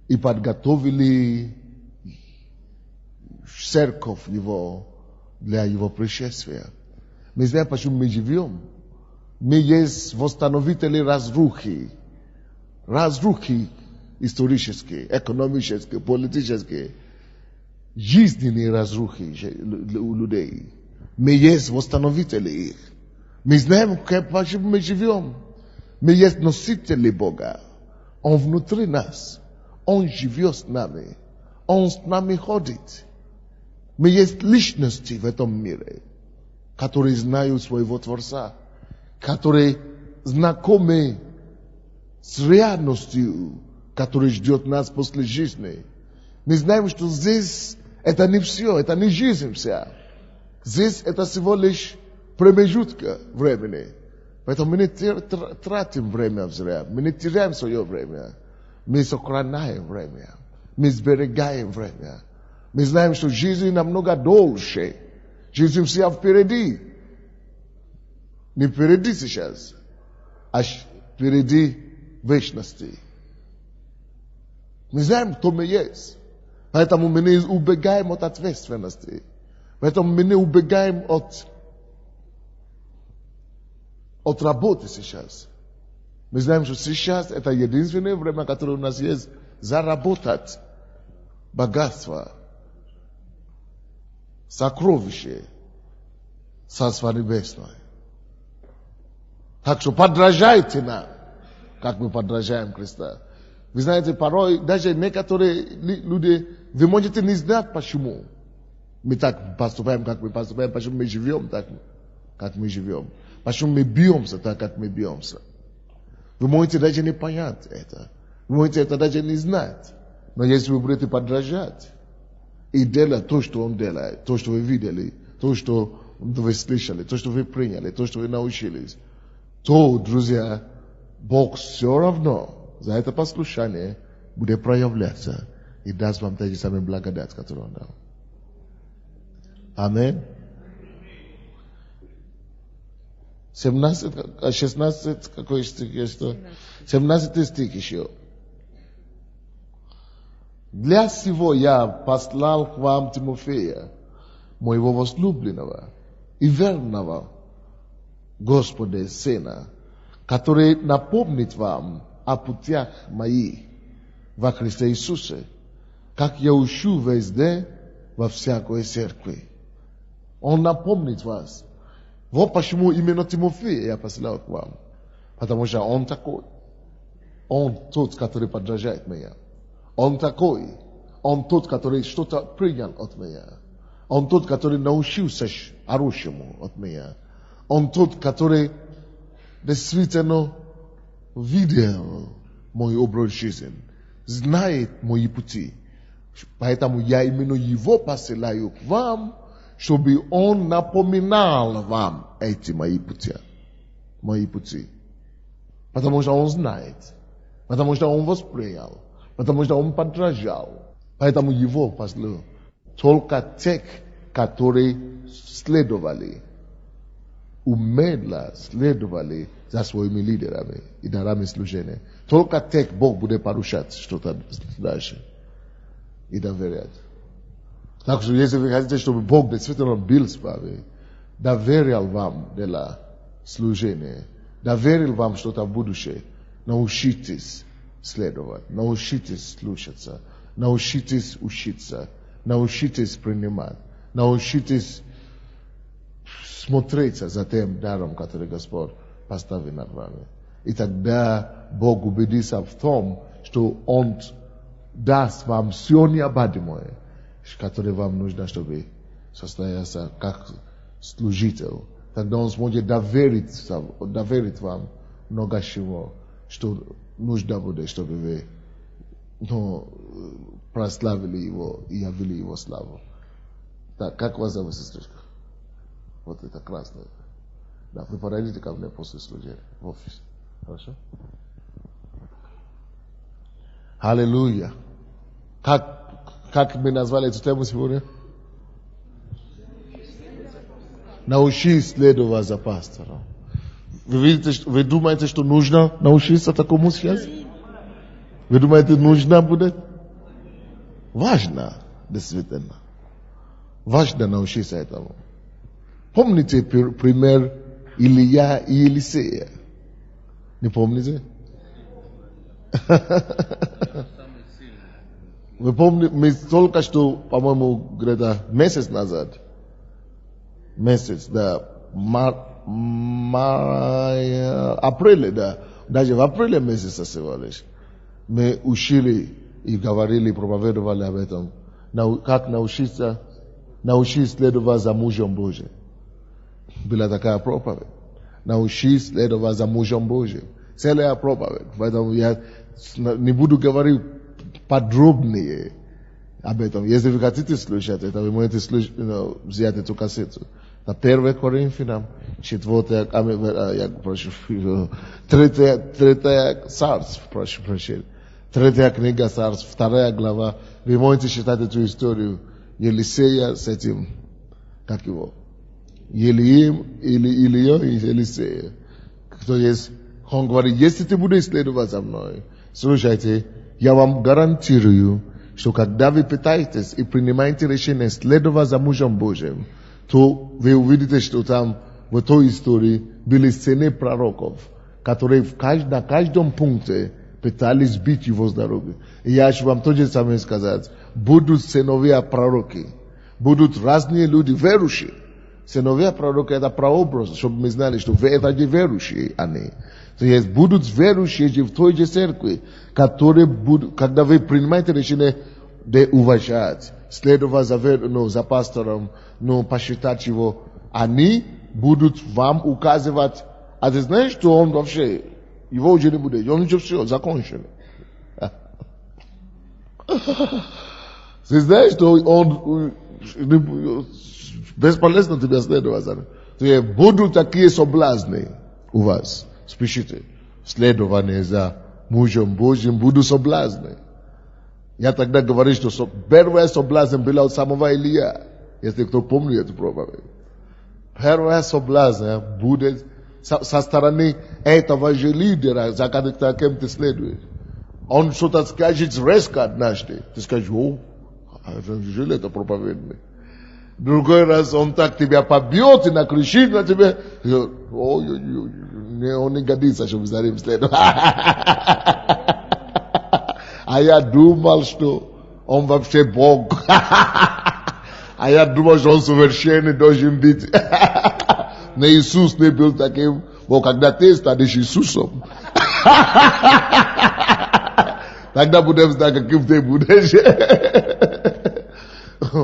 и подготовили церковь Его для Его пришествия. Мы знаем, почему мы живем. Мы есть восстановители разрухи исторические, экономические, политические, жизненные разрухи у людей. Мы есть восстановители их. Мы знаем, почему мы живем. Мы есть носители Бога. Он внутри нас. Он живет с нами. Он с нами ходит. Мы есть личности в этом мире, которые знают своего Творца, которые знакомы с реальностью, которая ждет нас после жизни. Мы знаем, что здесь это не все, это не жизнь вся. Здесь это всего лишь промежутка времени. Поэтому мы не тратим время зря, мы не теряем свое время. Мы сохраняем время, мы сберегаем время. Мы знаем, что жизнь намного дольше. Жизнь вся впереди. Не впереди сейчас, а впереди вечности. Мы знаем, кто мы есть. Поэтому мы не убегаем от ответственности. Поэтому мы не убегаем от работы сейчас. Мы знаем, что сейчас это единственное время, которое у нас есть, заработать богатство, сокровище Царства Небесного. Так что подражайте нам, как мы подражаем Христа. Вы знаете, порой даже некоторые люди, вы можете не знать, почему мы так поступаем, как мы поступаем, почему мы живем так, как мы живем, почему мы бьемся так, как мы бьемся. Вы можете даже не понять это. Вы можете это даже не знать. Но если вы будете подражать и делать то, что он делает, то, что вы видели, то, что вы слышали, то, что вы приняли, то, что вы научились, то, друзья, Бог все равно за это послушание будет проявляться и даст вам те же самые благодать, которые Он дал. Аминь. 16, какой стих есть? 17 стих еще. Для сего я послал к вам Тимофея, моего возлюбленного и верного Господа Сына, который напомнит вам о путях моих во Христе Иисусе, как я учу везде во всякой церкви. Он напомнит вас. Вот почему именно Тимофея я послал к вам. Потому что он такой. Он тот, который подражает меня. Он такой. Он тот, который что-то принял от меня. Он тот, который научился хорошему от меня. Он тот, который действительно видел мой образ жизни, знает мои пути. Поэтому я именно его посылаю к вам, чтобы он напоминал вам эти мои пути. Потому что он знает. Потому что он воспринял. Потому что он подражал. Поэтому его послал. Только тех, которые следовали, умело следовали за своими лидерами и дарами служения. Только тех Бог будет поручать что-то дальше и доверять. Так что если вы хотите, чтобы Бог действительно был с вами, доверял вам дело служения, доверил вам что-то в будущее, научитесь следовать, научитесь слушаться, научитесь учиться, научитесь принимать, научитесь смотреть за тем даром, который Господь поставил над вами. И тогда Бог убедится в том, что Он даст вам все необходимое, которое вам нужно, чтобы состояться как служитель. Тогда Он сможет доверить вам много чего, что нужно будет, чтобы вы прославили Его и явили Его славу. Так, как вас зовут, сестричка? Вот это красное. Да, вы подойдите ко мне после служения в офис. Хорошо? Аллилуйя. Как мы назвали эту тему сегодня? Научись следовать за пастором. Вы думаете, что нужно научиться такому сейчас? Вы думаете, нужно будет? Важно, действительно. Важно научиться этому. Помните пример Илья и Елисея? Не помните? Вы помните, мы только что, по-моему, где-то месяц назад, апреле, да, даже в апреле месяце всего лишь, мы учили и говорили, проповедовали об этом, как научиться следовать за мужем Божьим. Была такая проповедь. Научись следовать за мужем Божьим. Целая проповедь. Поэтому я не буду говорить подробнее об этом. Если вы хотите слушать это, вы можете взять эту кассету. На 1 Коринфянам, 4 Царств, прошу прощения. 3 книга Царств, 2 глава. Вы можете читать эту историю Елисея с этим, как его, Елиим, Илья и Елисея. Кто есть? Он говорит, если ты будешь следовать за мной, слушайте, я вам гарантирую, что когда вы пытаетесь и принимаете решение следовать за мужем Божьим, то вы увидите, что там в той истории были сыны пророков, которые на каждом пункте пытались сбить его с дороги. И я хочу вам то же самое сказать. Будут сыновья пророки, будут разные люди верующие. Сыновья пророка — это прообраз, чтобы мы знали, что это не верующие они. То есть будут верующие в той же церкви, которые будут, когда вы принимаете решение уважать, следовать за пастором, посчитать его, они будут вам указывать, а ты знаешь, что он вообще, его уже не будет, он уже все, закончен. Ты знаешь, что он бесполезно тебя следовать. То есть будут такие соблазны у вас. Спешите. Следование за мужем Божьим будут соблазны. Я тогда говорю, что первая соблазн была от самого Илия. Если кто помнит эту проповедь. Первая соблазн будет со стороны этого же лидера, за кем ты следуешь. Он что-то скажет резко однажды. Ты скажешь, жили это проповедник. Другой раз он так тебя побьет и накричит на тебя. Он не годится, чтобы за ним следовать. А я думал, что он вообще Бог. А я думал, что он совершенный должен быть. Но Иисус не был таким. Но когда ты станешь Иисусом, тогда будем знать, каким ты будешь.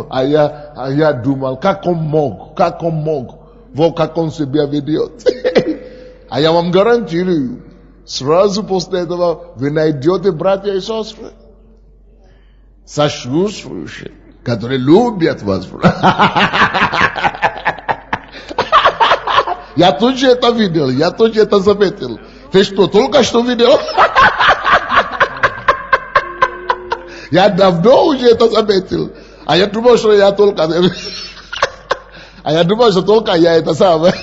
А я думал, как он мог, вот как он себя ведет. А я вам гарантирую, сразу после этого вы найдете братья и сестры, сочувствующие, которые любят вас. Я тоже это видел, я тоже это заметил. Ты что, только что видел? Я давно уже это заметил. А я думал, что я только... А я думал, что только я это самое.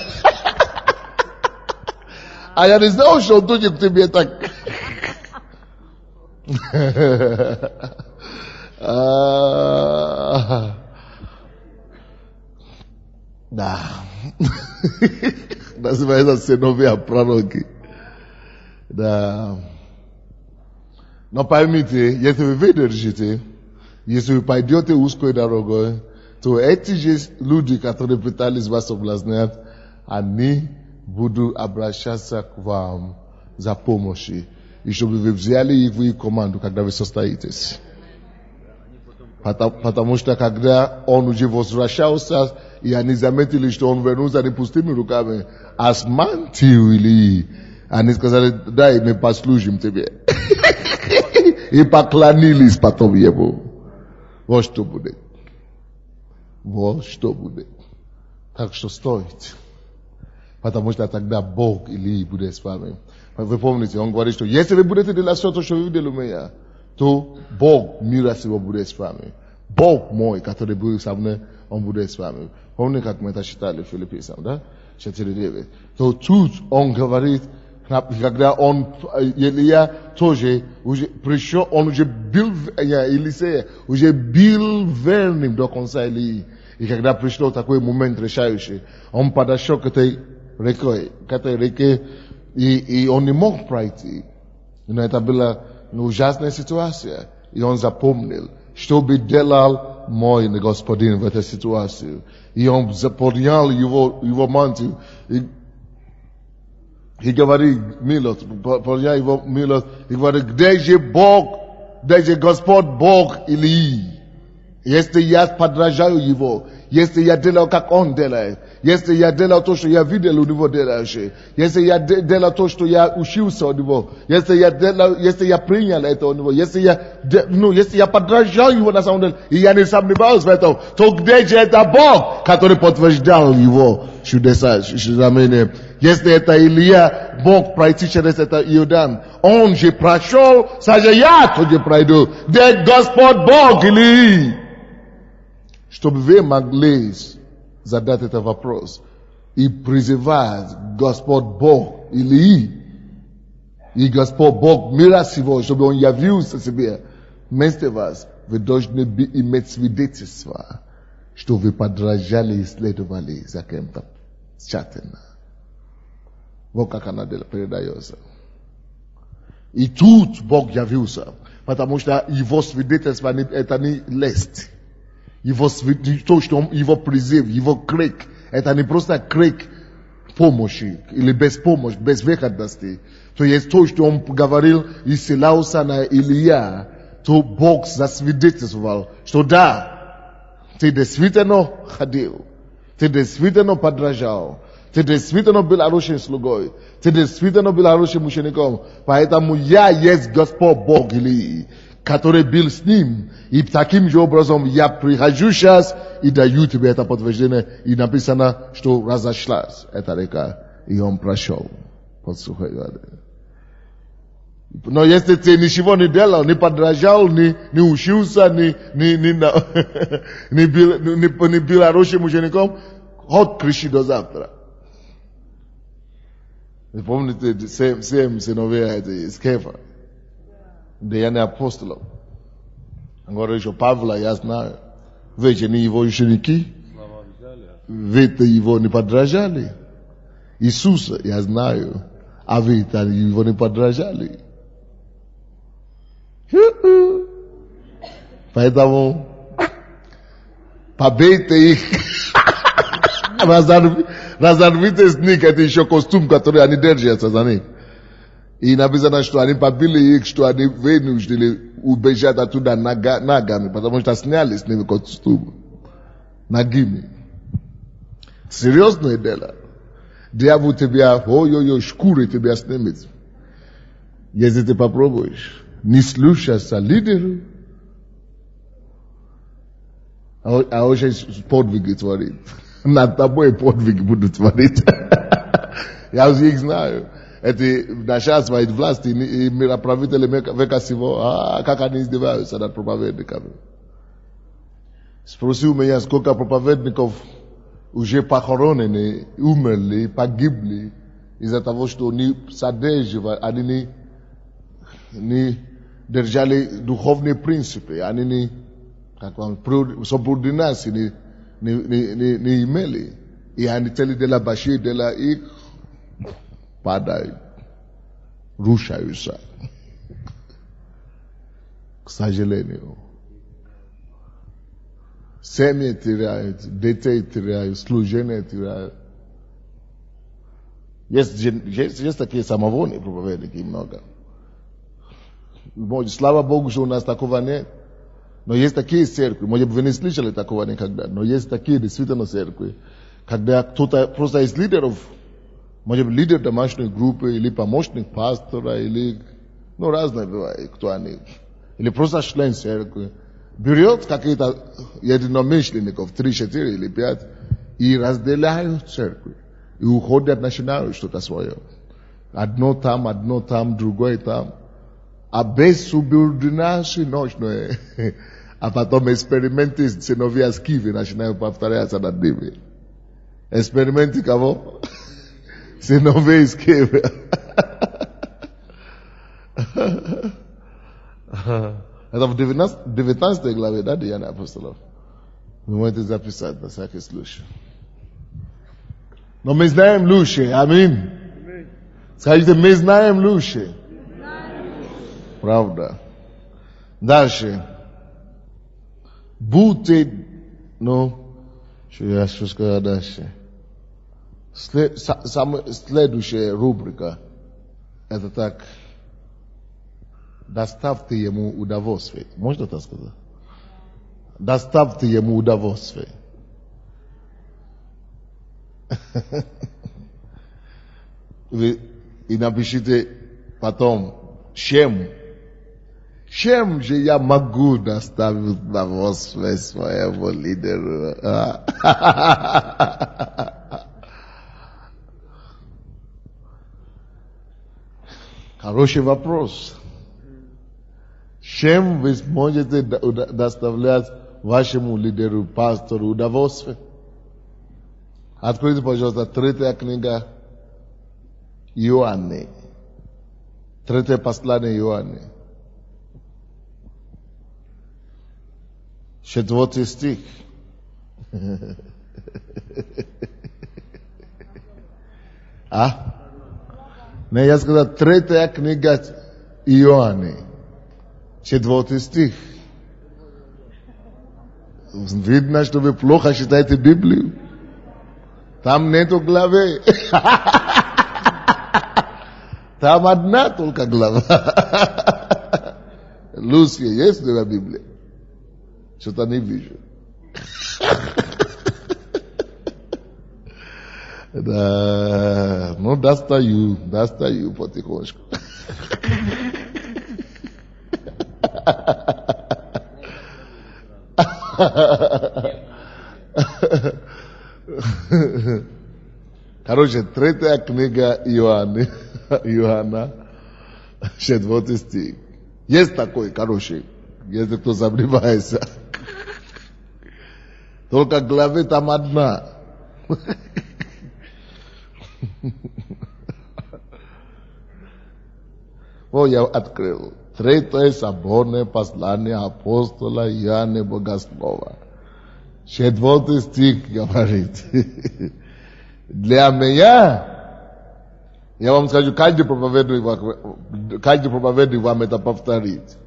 А я не знал, что он будет к тебе так... Да. Называется сыновья пророки. Да. Но поймите, если вы выдержите, если вы пойдете узкой дорогой, то эти же люди, которые пытались вас соблазнять, они будут обращаться к вам за помощью. И чтобы вы взяли их в их команду, когда вы состоитесь. Потому что когда он уже возвращался, и они заметили, что он вернулся не пустыми руками, а с мантией, они сказали, дай мы послужим тебе. И поклонились потом ему. Вот что будет. Вот что будет. Так что стоит. Потому что тогда Бог Илии будет с вами. Вы помните, он говорит, что если вы будете делать все то, что вы видели у меня, то Бог мира сего будет с вами. Бог мой, который был со мной, он будет с вами. Помните, как мы это читали в Филиппийцам, да? 4:9. То тут он говорит, когда он, Илия тоже уже пришел, он уже был, Елисея уже был верным до конца Илии. И когда пришел такой момент решающий, он подошел к этой реке, и он не мог пройти. Но это была ужасная ситуация. И он запомнил, что бы делал мой господин в этой ситуации. И он поднял его мантию. И говорит, милость, поднял его милость. И говорит, где же Бог, где же Господь Бог Илии? Если я подражаю его, если я делаю, как он делает, если я делаю то, что я видел у него делающий, если я делаю то, что я учился у него, если я принял это у него, если я подражаю его на самом деле, и я не сомневаюсь в этом, то где же это Бог, который подтверждал его чудеса, знамения? Если это Илия, Бог пройти через это Иордан, он же прошел, саже я тоже пройду, где Господь Бог Илии? Чтобы вы могли задать этот вопрос и призывать Господь Бог Илии и Господь Бог мира сего, чтобы он явился себе вместо вас, вы должны иметь свидетельство, что вы подражали и следовали за кем-то тщательно. Вот как она передается. И тут Бог явился, потому что его свидетельство это не лесть. То, что его призыв, его крик, это не просто крик помощи или без помощи, без выходности. То есть то, что он говорил и ссылался на Илия, то Бог засвидетельствовал, что да, ты действительно ходил, ты действительно подражал, ты действительно был хорошим слугой, ты действительно был хорошим учеником, поэтому я есть Господь Бог Илии, который был с ним, и таким же образом я прихожу сейчас и даю тебе это подтверждение, и написано, что разошлась эта река, и он прошел под сухой водой. Но если ты ничего не делал, не подражал, не учился, не был хорошим учеником, хоть кричи до завтра. Вы помните 7 сыновей из Кефа, Деяния апостолов. Он говорит, что Павла я знаю. Вы же не его ученики. Вы его не подражали. Иисуса я знаю, а вы его не подражали. Поэтому побейте их, разорвите с них, это еще костюм, который они держатся за них. И написано, что они побили их, что они вынуждены убежать оттуда ногами, потому что сняли с них костюм ногими. Серьезное дело. Дьявол тебя, ой-ой-ой, шкуры тебя снимет. Если ты попробуешь не слушаться лидеру, а очень подвиги творит. Над тобой подвиги будут творить. Я уже их знаю. Эти начальства и власти, и мироправители века сего, как они издеваются над проповедниками. Спроси у меня, сколько проповедников уже похоронены, умерли, погибли, из-за того, что они содерживали, они не держали духовные принципы, они не, как вам, субординации не имели. И они теле баши их падают, рушаются. К сожалению. Семьи теряют, детей теряют, служение теряют. Есть такие самовольные проповедники много. Слава Богу, что у нас такого нет. Но есть такие церкви, может быть, вы не слышали такого никогда, но есть такие действительно церкви, когда кто-то просто из лидеров, может быть, лидер домашней группы, или помощник пастора, или, разные бывают, кто они, или просто член церкви, берет какие-то единомышленников, 3, 4 или 5, и разделяют церкви, и уходят, начинают что-то свое. Одно там, другое там. А без субординации ночной, а потом эксперименты сыновья Скифи начинают повторяться над ними. Эксперименты кого? Сыновей Скифи. Это в 19 главе, да, Деяния апостолов. Вы можете записать на всякий случай. Но мы знаем лучше, аминь. Скажите, мы знаем лучше. Правда. Дальше. Будьте, что я хочу сказать дальше. Следующая рубрика. Это так. Доставьте ему удовольствие. Можно так сказать? Доставьте ему удовольствие. Вы и напишите потом, чем же я могу доставить удовольствие своему лидеру? Хороший вопрос. Чем вы сможете доставлять вашему лидеру, пастору удовольствие? Откройте, пожалуйста, 3 книга Иоанна. 3 послание Иоанна. 4 стих. Не, я сказал, 3 книга Иоанна. 4 стих. Видно, что вы плохо читаете Библию. Там нету главы. Там одна только глава. Лусия есть в Библии? Что-то не вижу. Да, ну достаю потихонечку. Короче, 3 книга Иоанна, 4 стих. Есть такой, короче, если кто сомневается. Только главы там одна. Вот я открыл. 3 соборное послание апостола Иоанна Богослова. 4 стих говорит. Для меня, я вам скажу, каждый проповедник вам это повторит.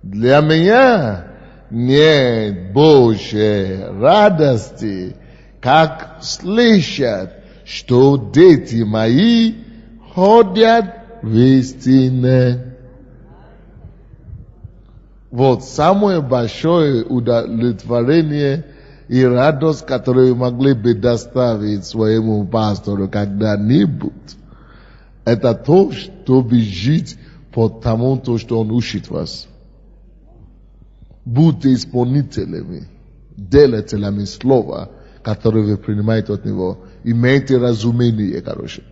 Для меня нет больше радости, как слышать, что дети мои ходят в истине. Вот самое большое удовлетворение и радость, которую могли бы доставить своему пастору когда-нибудь, это то, чтобы жить по тому, что он учит вас. Будьте исполнителями, делателями слова, которое вы принимаете от него. Имейте разумение, короче.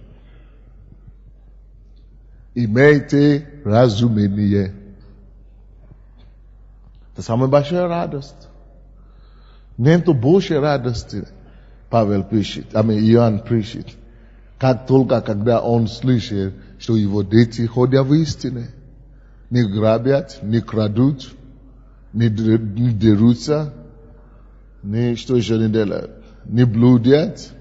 Имейте разумение. Это самая большая радость. Нету больше радости, Павел пишет, Иоанн пишет, как только когда он слышит, что его дети ходят в истине, не грабят, не крадут, не дерутся, не что еще не делают, не блудят,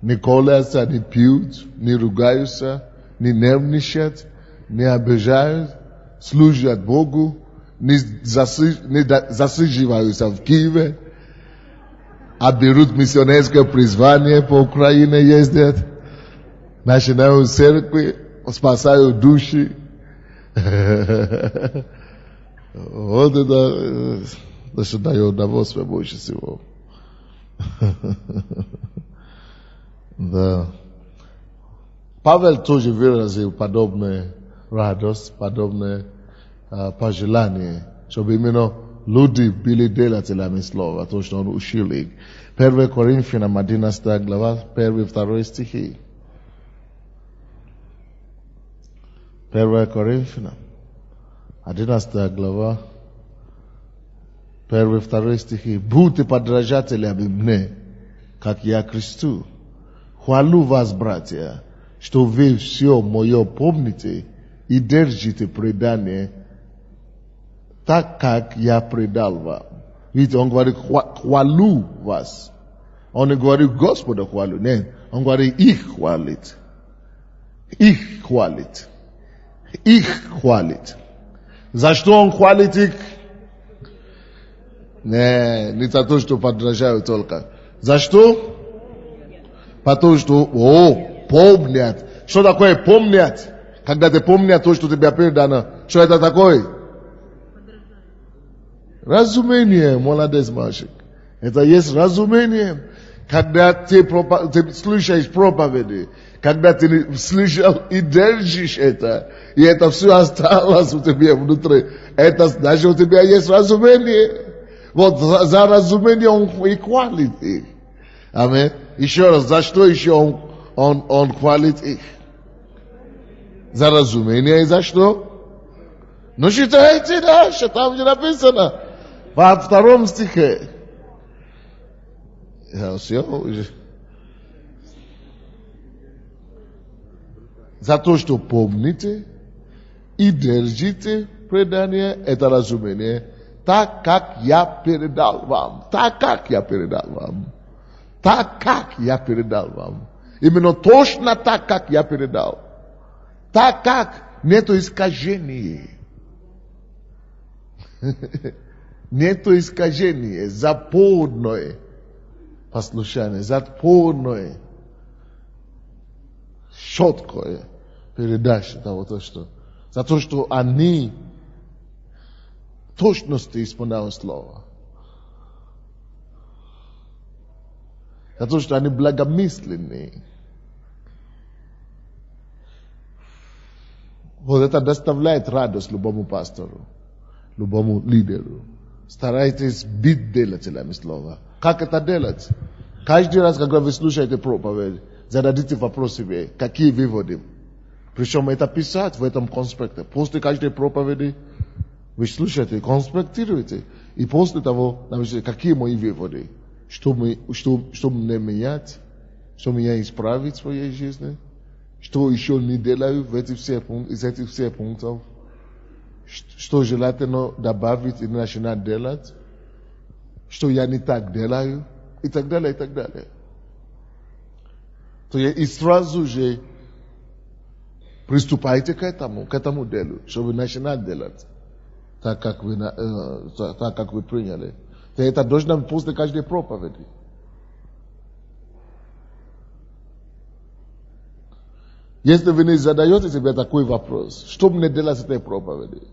не колятся, не пьют, не ругаются, не нервничают, не обижают, служат Богу, не засиживаются в Киеве, а берут миссионерское призвание по Украине, ездят, начинают церкви, спасают души. Вот это что дает удовольствие больше всего. Да. Павел тоже выразил подобную радость, подобное пожелание, чтобы именно люди были делателями слова, то, что он учил их. 1 Коринфянам 11 глава, 1-2 стихи. 1 Коринфянам 11 глава, 1-2 стихи. Будьте подражателями мне, как я Христу. Хвалю вас, братья, что вы все мое помните и держите предание, так как я предал вам. Видите, он говорит, хвалю вас. Он не говорит, Господа хвалю. Нет, он говорит, их хвалит. Их хвалит. Их хвалит. За что он хвалит их? Не за то, что подражают только. За что? Потому что, помнят. Что такое помнят? Когда ты помнят то, что тебе передано. Что это такое? Разумение, молодец мальчик. Это есть разумение. Когда ты слышишь проповеди, когда ты слышал и держишь это, и это все осталось у тебя внутри, это значит, у тебя есть разумение. Вот за разумение он и хвалит их. Аминь. Еще раз, за что еще он хвалит их? За разумение и за что? Ну, считайте дальше, там где написано. Во 2 стихе. Все уже. За то, что помните и держите предание, это разумение, так как я передал вам. Так как я передал вам. Так как я передал вам. Именно точно так, как я передал. Так как нету искажений. Нету искажений. За полное послушание, за полное, четкое передачи того, то, что... За то, что они точности исполняют слово. За то, что они благомысленные. Вот это доставляет радость любому пастору, любому лидеру. Старайтесь быть делателями слова. Как это делать? Каждый раз, когда вы слушаете проповедь, зададите вопрос себе, какие выводы. Причем это писать в этом конспекте. После каждой проповеди вы слушаете, конспектируете. И после того напишите, какие мои выводы. Что мне менять, что меня исправить в своей жизни. Что еще не делаю из этих всех пунктов. Что желательно добавить и начинать делать. Что я не так делаю. И так далее, и так далее. То и сразу же приступайте к этому делу, чтобы начинать делать так, как вы приняли. То это должно быть после каждой проповеди. Если вы не задаете себе такой вопрос, что мне делать с этой проповедью?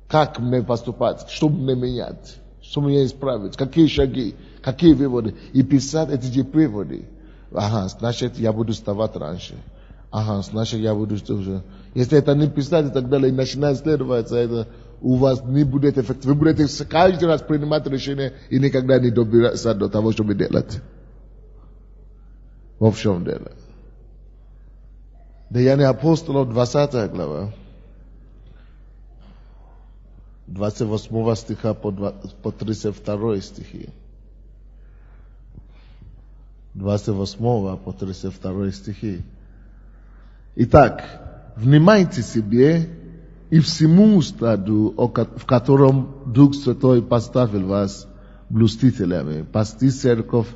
Как мне поступать? Что мне менять? Что мне исправить? Какие шаги? Какие выводы? И писать эти выводы. Ага, значит, я буду вставать раньше. Ага, значит, я буду уже. Если это не писать и так далее, и начинать следовать, это у вас не будет эффект. Вы будете каждый раз принимать решение и никогда не добираться до того, чтобы делать. В общем дело. Деяния апостолов, 20 глава. 28 стиха по 32 стихи. 28 по 32 стихи. Итак, внимайте себе и всему стаду, в котором Дух Святой поставил вас блюстителями, пасти церковь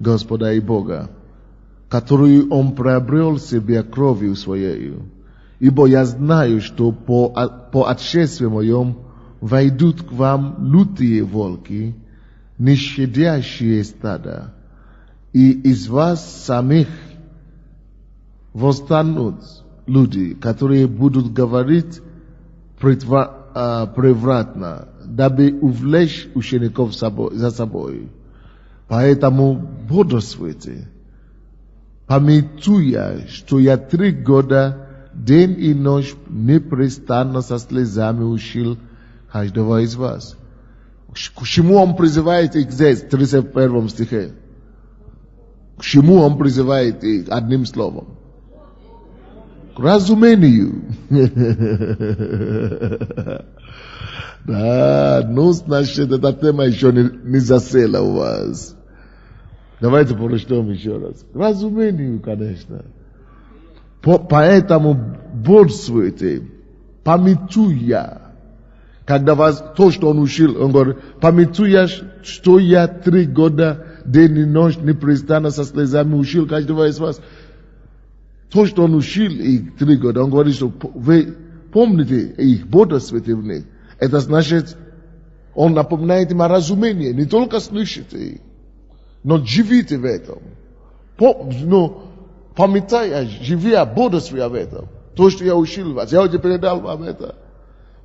Господа и Бога, которую Он приобрел себе кровью Своею. Ибо я знаю, что по отшествии моем войдут к вам лютые волки, не щадящие стада, и из вас самих восстанут люди, которые будут говорить превратно, дабы увлечь учеников за собой. Поэтому бодрствуйте, памятуя, что я 3 года, день и ночь, непрестанно со слезами учил каждого из вас. К чему он призывает их здесь, в 31 стихе? К чему он призывает их одним словом? К разумению. Да, ну, значит, эта тема еще не засела у вас. Давайте прочтем еще раз. К разумению, конечно. Поэтому бодрствуйте, памятуя. Когда вас, то, что он учил, он говорит, памятуя, что я 3 года, день и ночь, непрестанно со слезами учил каждого из вас. То, что он учил их 3 года, он говорит, что вы помните их, бодрствуйте в них. Это значит, он напоминает им о разумении, не только слышите их, но живите в этом. Но памятая, живя, бодрствуя в этом. То, что я учил вас, я уже передал вам это.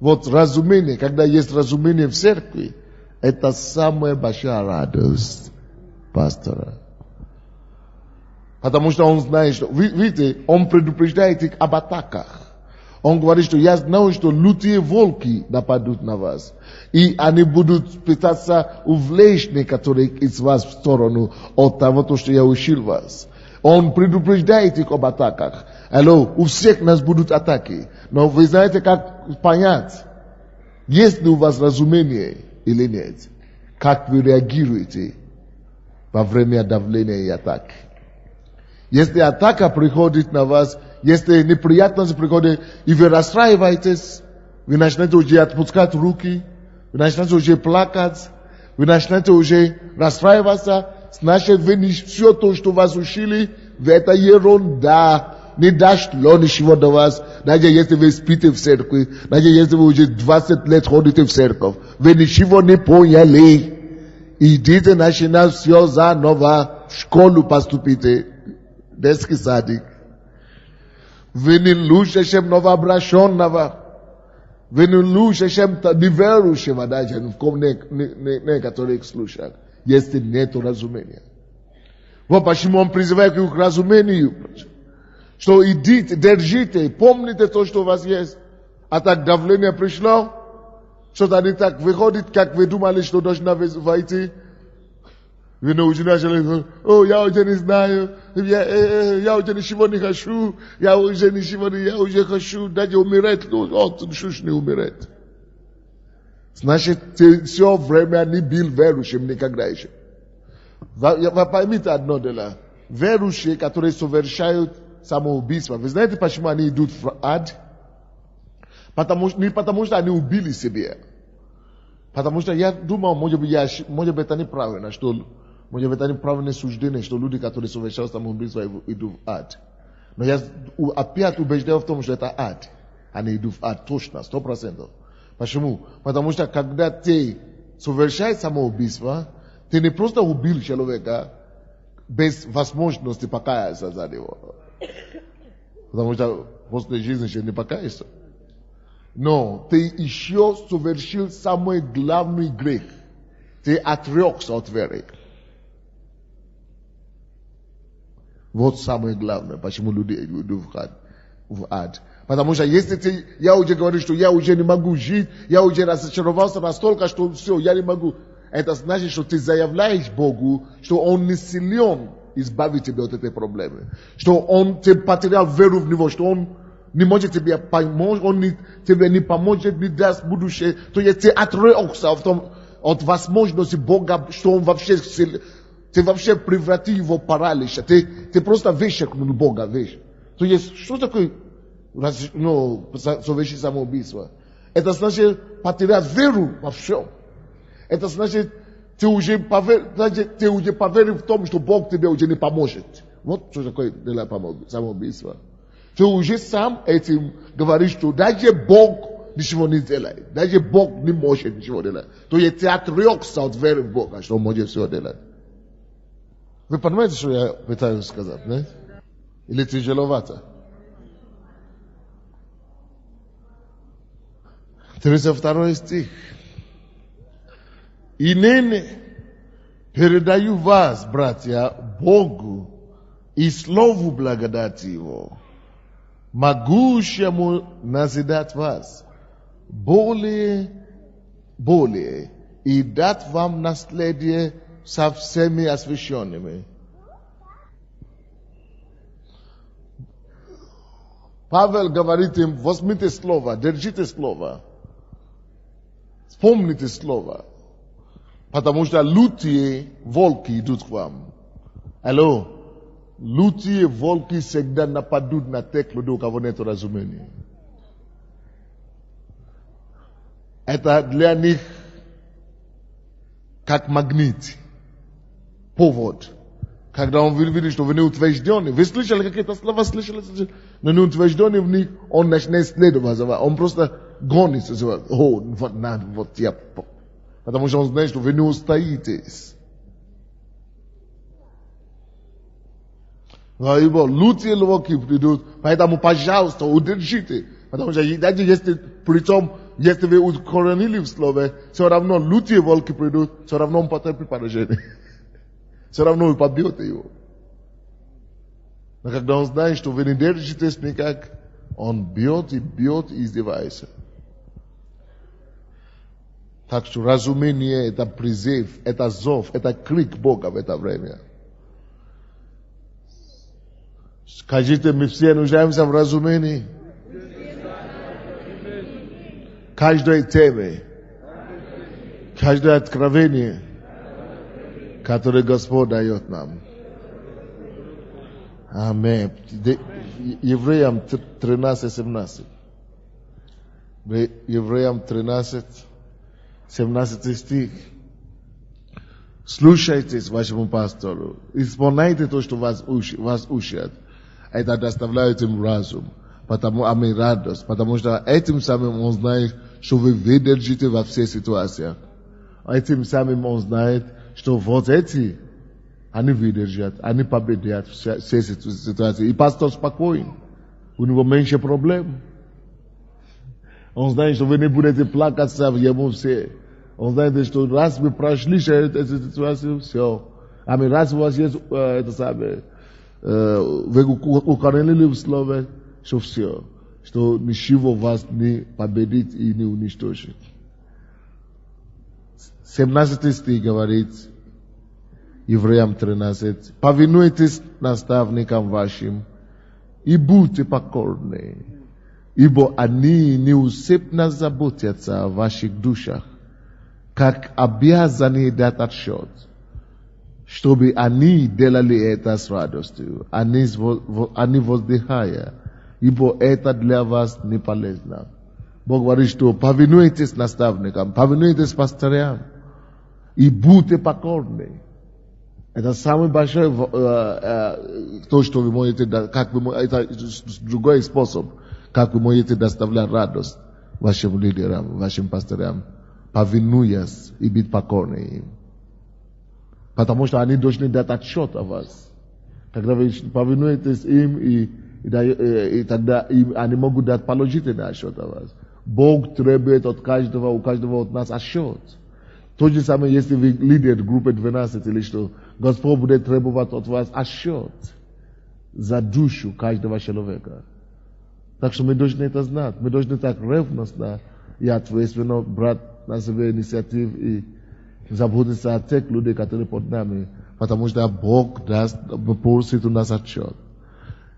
Вот разумение, когда есть разумение в церкви, это самая большая радость пастора. Потому что он знает, что, видите, он предупреждает их об атаках. Он говорит, что я знаю, что лютые волки нападут на вас. И они будут пытаться увлечь некоторых из вас в сторону от того, что я учил вас. Он предупреждает их об атаках. Алло, у всех нас будут атаки. Но вы знаете, как понять, есть ли у вас разумение или нет? Как вы реагируете во время давления и атак? Если атака приходит на вас, если неприятность приходит, и вы расстраиваетесь, вы начинаете уже отпускать руки, вы начинаете уже плакать, вы начинаете уже расстраиваться, значит, вы не все то, что вас учили, это ерунда. Не дошло ничего до вас, даже если вы спите в церкви, даже если вы уже 20 лет ходите в церковь, вы ничего не поняли. Идите начинать все заново, в школу поступите, детский садик. Venilou Sheshem Nova Brachon Nava. Venilou Sheshem Niveru Shevadajan, como nem católico slushak. Este neto razumenia. Vou para Shimon prizivai que o razumeniu. Что идите, держите, помните то, что у вас есть. А так давление пришло, что-то не так выходит, как вы думали, что должна войти. Вы начали, я уже не знаю, я уже ничего не хочу, я уже хочу, даже умереть, чушь не умереть. Значит, ты все время не был верующим никогда еще. Вы поймите одно дело. Верующие, которые совершают самоубийство. Вы знаете, почему они идут в ад? Не потому что они убили себя. Потому что я думал, может быть, это неправильно, может быть, это неправильное суждение, что люди, которые совершают самоубийство, идут в ад. Но я опять убежден в том, что это ад. Они идут в ад точно, 100%. Почему? Потому что когда ты совершаешь самоубийство, ты не просто убил человека без возможности покаяться за него. Потому что после жизни еще не покаешься. Но ты еще совершил самый главный грех. Ты отрекся от веры. Вот самое главное, почему люди идут в ад. Потому что если я уже говорю, что я уже не могу жить, я уже разочаровался настолько, что все, я не могу. Это значит, что ты заявляешь Богу, что Он не силен избавить тебя от этой проблемы. Что ты потерял веру в Него, что Он не может тебе помочь, Он тебе не поможет, не даст будущее. То есть ты отрекся от возможности Бога, что Он вообще, ты вообще превратил его в паралич. Ты просто вычеркнул Бога, видишь. То есть, что такое совершить самоубийство? Это значит потерять веру во всем. Это значит, ты уже поверил в том, что Бог тебе уже не поможет. Вот что такое для самоубийства. Ты уже сам этим говоришь, что даже Бог ничего не делает. Даже Бог не может ничего делать. То есть ты отрекся от веры в Бога, что Он может все делать. Вы понимаете, что я пытаюсь сказать, нет? Или тяжеловато? 32 стих. И ныне передаю вас, братья, Богу и Слову благодати Его, могущему назидать вас более, и дать вам наследие со всеми освященными. Павел говорит им, возьмите слово, держите слово, вспомните слово, потому что лютые волки идут к вам. Алло, лютые волки всегда нападут на тех людей, у кого нет разумения. Это для них как магнит. Повод. Когда он видит, что вы не утверждены. Вы слышали какие-то слова, но не утверждены в них, он начинает следовать. Он просто гонит. Вот я. Потому что он знает, что вы не устоитесь. Лютые волки придут, поэтому, пожалуйста, удержите. Потому что даже если, притом, если вы укоренили в слове, все равно лютые волки придут, все равно он потерпит поражение. Все равно вы побьете его. Но когда он знает, что вы не держитесь никак, он бьет и издевается. Так что разумение — это призыв, это зов, это крик Бога в это время. Скажите, мы все нуждаемся в разумении. Каждой теме, каждое откровение, которое Господь дает нам. Аминь. Евреям 13:17. Евреям 13:17 стих. Слушайтесь вашему пастору. Исполняйте то, что вас учат. Это доставляет им разум. Радость. Потому что этим самым он знает, что вы выдержите во всех ситуациях. Этим самым он знает, что вот эти, они выдержат, они победят все ситуации. И пастор спокоен. У него меньше проблем. Он знает, что вы не будете плакаться ему все. Он знает, что раз вы прошли эту ситуацию, все. А раз у вас есть это самое, вы укоренили в слове, что все. Что ничего вас не победит и не уничтожит. 17 стих говорит, Евреям 13, повинуйтесь наставникам вашим и будьте покорны, ибо они неусыпно заботятся о ваших душах, как обязаны дать отсчет, чтобы они делали это с радостью, они воздыхая, ибо это для вас не полезно. Бог говорит, что повинуйтесь наставникам, повинуйтесь пастырям и будьте покорны. Это самый большой, то, что вы можете, как вы, это другой способ, как вы можете доставлять радость вашим лидерам, вашим пастырям, повинуясь и быть покорны им. Потому что они должны дать отчет о вас. Когда вы повинуетесь им, и тогда они могут дать положительный отчет о вас. Бог требует от каждого, у каждого от нас отчет. То же самое, если вы лидер группы 12 или что, Господь будет требовать от вас отсчет за душу каждого человека. Так что мы должны это знать. Мы должны так ревностно и ответственно брать на себя инициативу и заботиться о тех людей, которые под нами. Потому что Бог просит у нас отчет.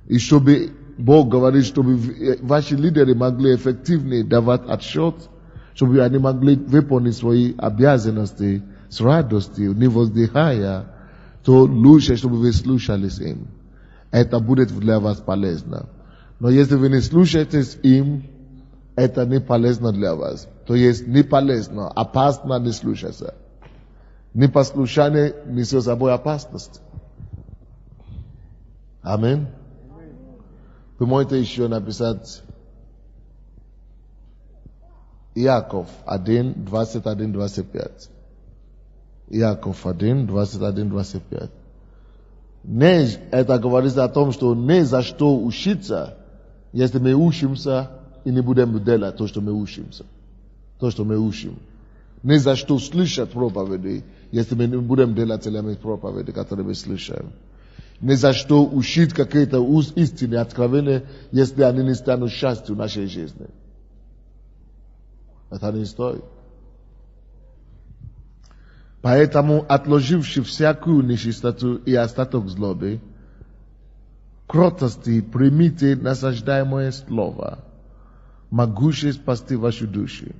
И чтобы Бог говорит, чтобы ваши лидеры могли эффективнее давать отчет, чтобы они могли выполнить свои обязанности с радостью, не воздыхая, то лучше, чтобы вы слушались им. Это будет для вас полезно. Но если вы не слушаетесь им, это не полезно для вас. То есть не полезно, опасно не слушаться. Непослушание несет с собой опасность. Аминь. Вы можете еще написать Иаков 1, 21, 25. Иаков 1, 21, 25. Это говорится о том, что не за что учиться, если мы учимся и не будем делать то, что мы учимся. То, что мы учим. Не за что слышать проповеди, если мы не будем делать целыми проповеди, которые мы слышим. Не за что учить какие-то истины, откровения, если они не станут счастью в нашей жизни. Это не стоит. Поэтому, отложивши всякую нечистоту и остаток злобы, кротости примите насаждаемое слово, могущее спасти ваши души.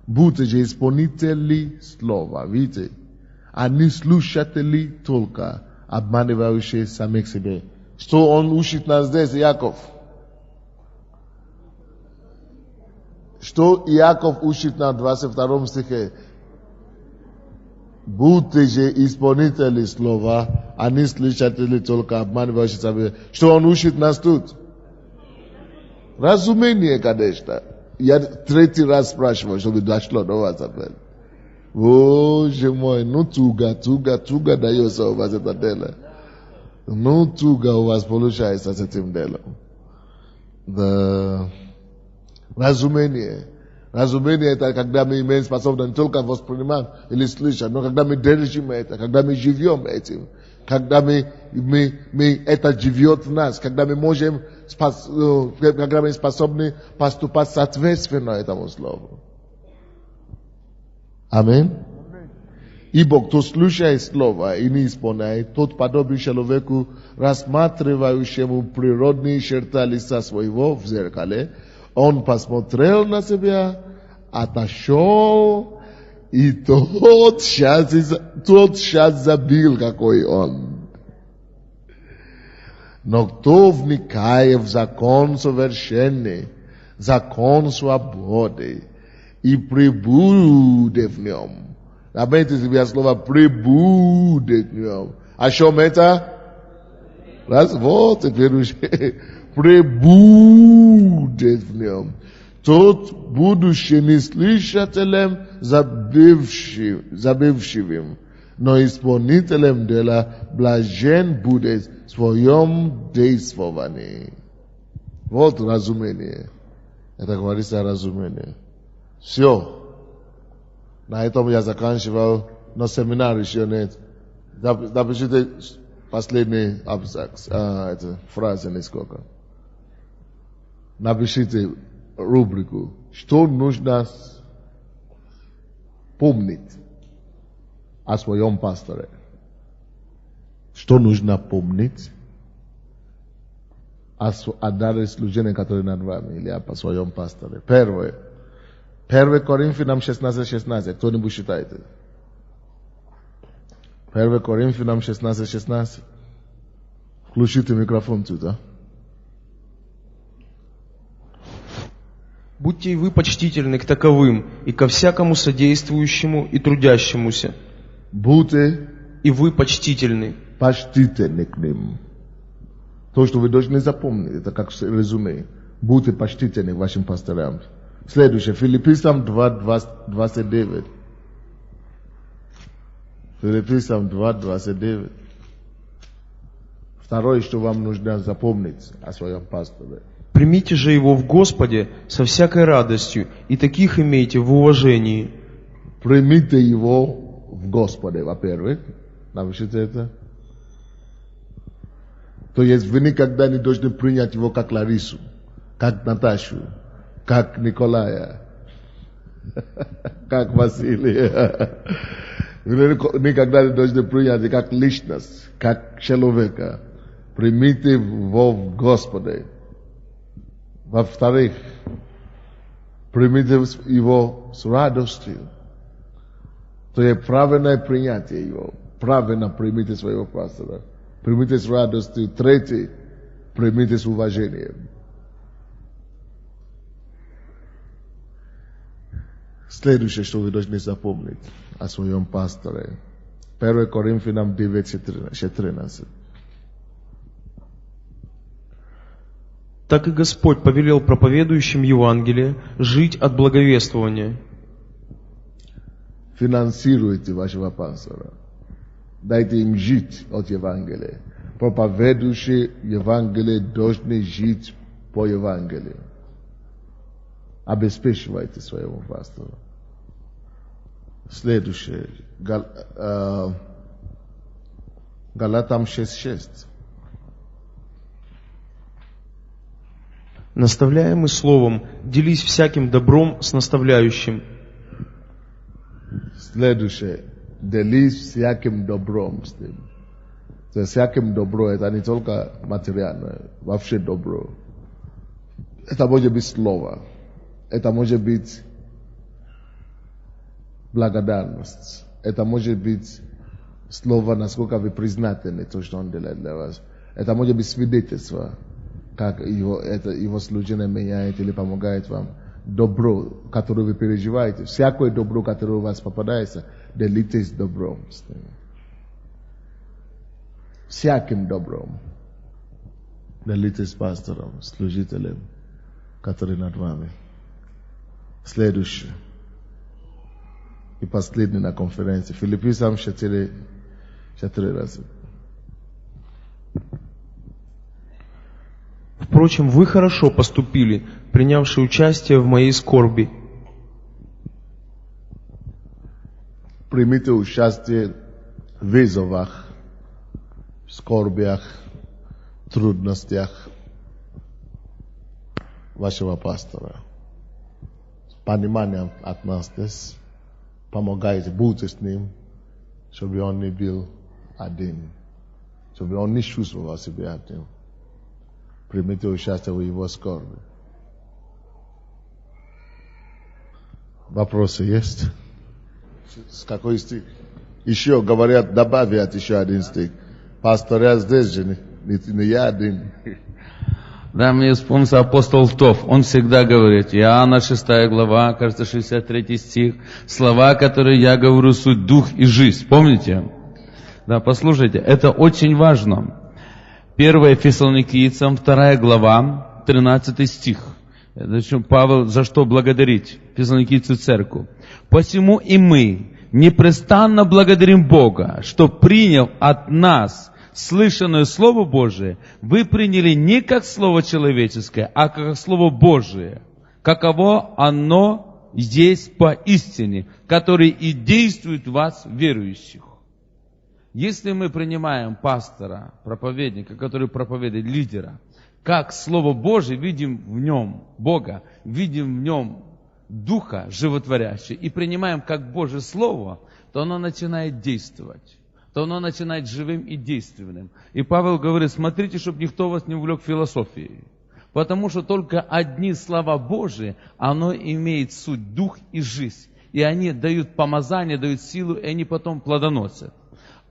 Будьте же исполнители слова, видите, а не слушатели только, обманывающие самих себе. Что он учит нас здесь, Иаков? Что Иаков учит на 22 стихе? Будьте же исполнители слова, а не слушатели только, обманывающие самих. Что он учит нас тут? Разумение, конечно. Я 3 раз спрашиваю, чтобы дошло до вас опять. Боже мой, ну туго дается у вас это дело. Ну туго у вас получается с этим делом. Разумение. Разумение это когда мы имеем способность не только воспринимать или слышать, но когда мы держим это, когда мы живем этим, когда это живет в нас, когда мы можем, когда мы способны поступать соответственно этому слову. Аминь. Ибо кто слушает слово и не исполняет, тот подобен человеку, рассматривающему природные черты лица своего в зеркале. Он посмотрел на себя, отошел, и тот сейчас забил, какой он. Но кто вникает в закон совершенный, закон свободы, и пребудет в нем. Заметьте себе слово пребудет в нем. О чем это? Раз, вот, теперь уже пребудет в нем. Тот, будучи не слышателем, забывшим, но исполнителем дела блажен будет в своем действовании. Вот разумение. Это говорится о разумении. Все. На этом я заканчивал, но семинар еще нет. Напишите последний абзац, это фраза несколько. Напишите рубрику, что нужно помнить о своем пасторе. Что нужно помнить о даре служения, который над вами, или о своем пасторе. Первое. 1 Коринфянам 16:16. Кто-нибудь считает? 1 Коринфянам 16:16. Включите микрофон сюда. Будьте и вы почтительны к таковым, и ко всякому содействующему и трудящемуся. Будьте И вы почтительны. почтительны к ним. То, что вы должны запомнить, это как резюме. Будьте почтительны к вашим пасторам. Следующее. Филиппийцам 2:29. Филиппийцам 2:29. Второе, что вам нужно запомнить о своем пасторе. Примите же его в Господе со всякой радостью, и таких имейте в уважении. Примите его в Господе, во-первых. Напишите это. То есть вы никогда не должны принять его как Ларису, как Наташу, как Николая, как Василия. Вы никогда не должны принять как личность, как человека. Примите его в Господе. Во-вторых, примите его с радостью. То есть правильное принятие его. Правильно примите своего пастора. Примите с радостью. Третье, примите с уважением. Следующее, что вы должны запомнить о своем пасторе. 1 Коринфянам 9:14. Так и Господь повелел проповедующим Евангелие жить от благовествования. Финансируйте вашего пастора. Дайте им жить от Евангелия. Проповедующие Евангелие должны жить по Евангелию. Обеспечивайте своего пастора. Следующее. Галатам 6:6. Наставляемый словом, делись всяким добром с наставляющим. Следующее. Делись всяким добром с ним. То есть всяким добро, это не только материальное, вообще добро. Это может быть слово. Это может быть благодарность. Это может быть слово, насколько вы признательны, то, что он делает для вас. Это может быть свидетельство, как его служение меняет или помогает вам. Добро, которое вы переживаете. Всякое добро, которое у вас попадается, делитесь добром с ним. Всяким добром. Делитесь с пастором, служителем, который над вами. Следующее. И последний на конференции. Филиппийцам 4 раза. Впрочем, вы хорошо поступили, принявши участие в моей скорби. Примите участие в вызовах, скорбях, трудностях вашего пастора. С пониманием относитесь, помогайте, будьте с ним, чтобы он не был один, чтобы он не чувствовал себя один. Примите участие в его скорби. Вопросы есть? С какой стих? Еще говорят, добавят еще один стих. Пастор, я здесь же, не я один. Да, мне вспомнился апостол Тов. Он всегда говорит, Иоанна 6 глава, кажется, 63 стих. Слова, которые я говорю, суть дух и жизнь. Помните? Да, послушайте, это очень важно. 1 Фессалоникийцам, 2 глава, 13 стих. Павел за что благодарить Фессалоникийцу церковь. «Посему и мы, непрестанно благодарим Бога, что, приняв от нас слышанное Слово Божие, вы приняли не как Слово человеческое, а как Слово Божие, каково оно есть поистине, которое и действует в вас, верующих. Если мы принимаем пастора, проповедника, который проповедует, лидера, как Слово Божие, видим в нем Бога, видим в нем Духа животворящего, и принимаем как Божье Слово, то оно начинает действовать, то оно начинает живым и действенным. И Павел говорит, смотрите, чтобы никто вас не увлек философией. Потому что только одни слова Божии, оно имеет суть, дух и жизнь. И они дают помазание, дают силу, и они потом плодоносят.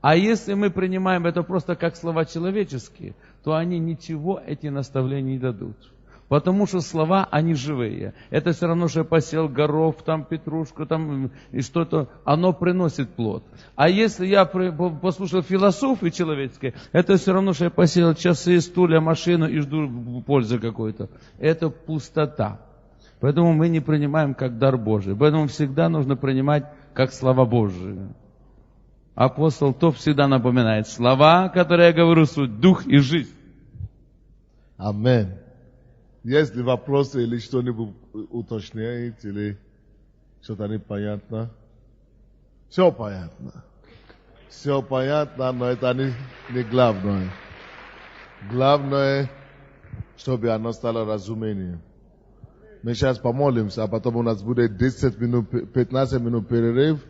А если мы принимаем это просто как слова человеческие, то они ничего, эти наставления не дадут. Потому что слова, они живые. Это все равно, что я посеял горох, там петрушку, там и что-то, оно приносит плод. А если я послушал философию человеческой, это все равно, что я посеял часы, стулья, машину и жду пользы какой-то. Это пустота. Поэтому мы не принимаем как дар Божий. Поэтому всегда нужно принимать как слова Божии. Апостол Тов всегда напоминает, слова, которые я говорю, суть дух и жизнь. Аминь. Есть ли вопросы или что-нибудь уточняете, или что-то непонятно? Все понятно. Все понятно, но это не главное. Главное, чтобы оно стало разумением. Мы сейчас помолимся, а потом у нас будет 10 минут, 15 минут перерыв,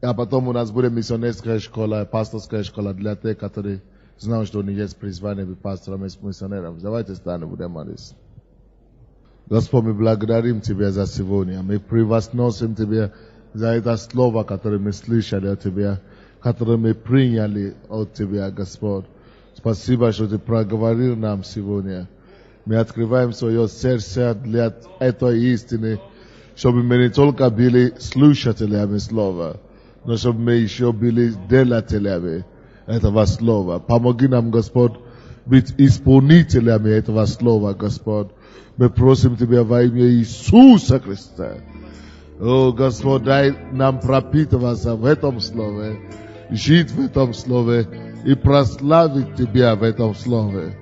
а потом у нас будет миссионерская школа, пасторская школа для тех, которые знают, что у них есть призвание быть пастором и миссионером. Давайте станем, будем молиться. Господь, мы благодарим Тебя за сегодня. Мы превозносим Тебя за это слово, которое мы слышали от Тебя, которое мы приняли от Тебя, Господь. Спасибо, что Ты проговорил нам сегодня. Мы открываем свое сердце для этой истины, чтобы мы не только были слушателями слова, но чтобы мы еще были делателями этого слова. Помоги нам, Господь, быть исполнителями этого слова, Господь. Мы просим Тебя во имя Иисуса Христа. О, Господь, дай нам пропитываться в этом слове, жить в этом слове и прославить Тебя в этом слове.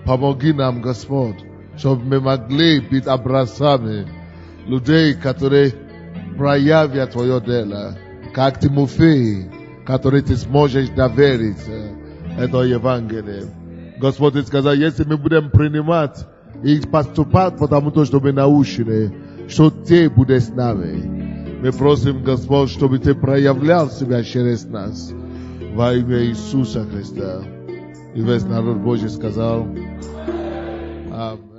Помоги нам, Господь, чтобы мы могли быть образцами людей, которые проявят Твое дело, как Тимофей, который Ты сможешь доверить это Евангелие. Господь, Ты сказал, если мы будем принимать и поступать потому, что мы научены, что Ты будешь с нами. Мы просим, Господь, чтобы Ты проявлял себя через нас во имя Иисуса Христа. И весь народ Божий сказал Аминь.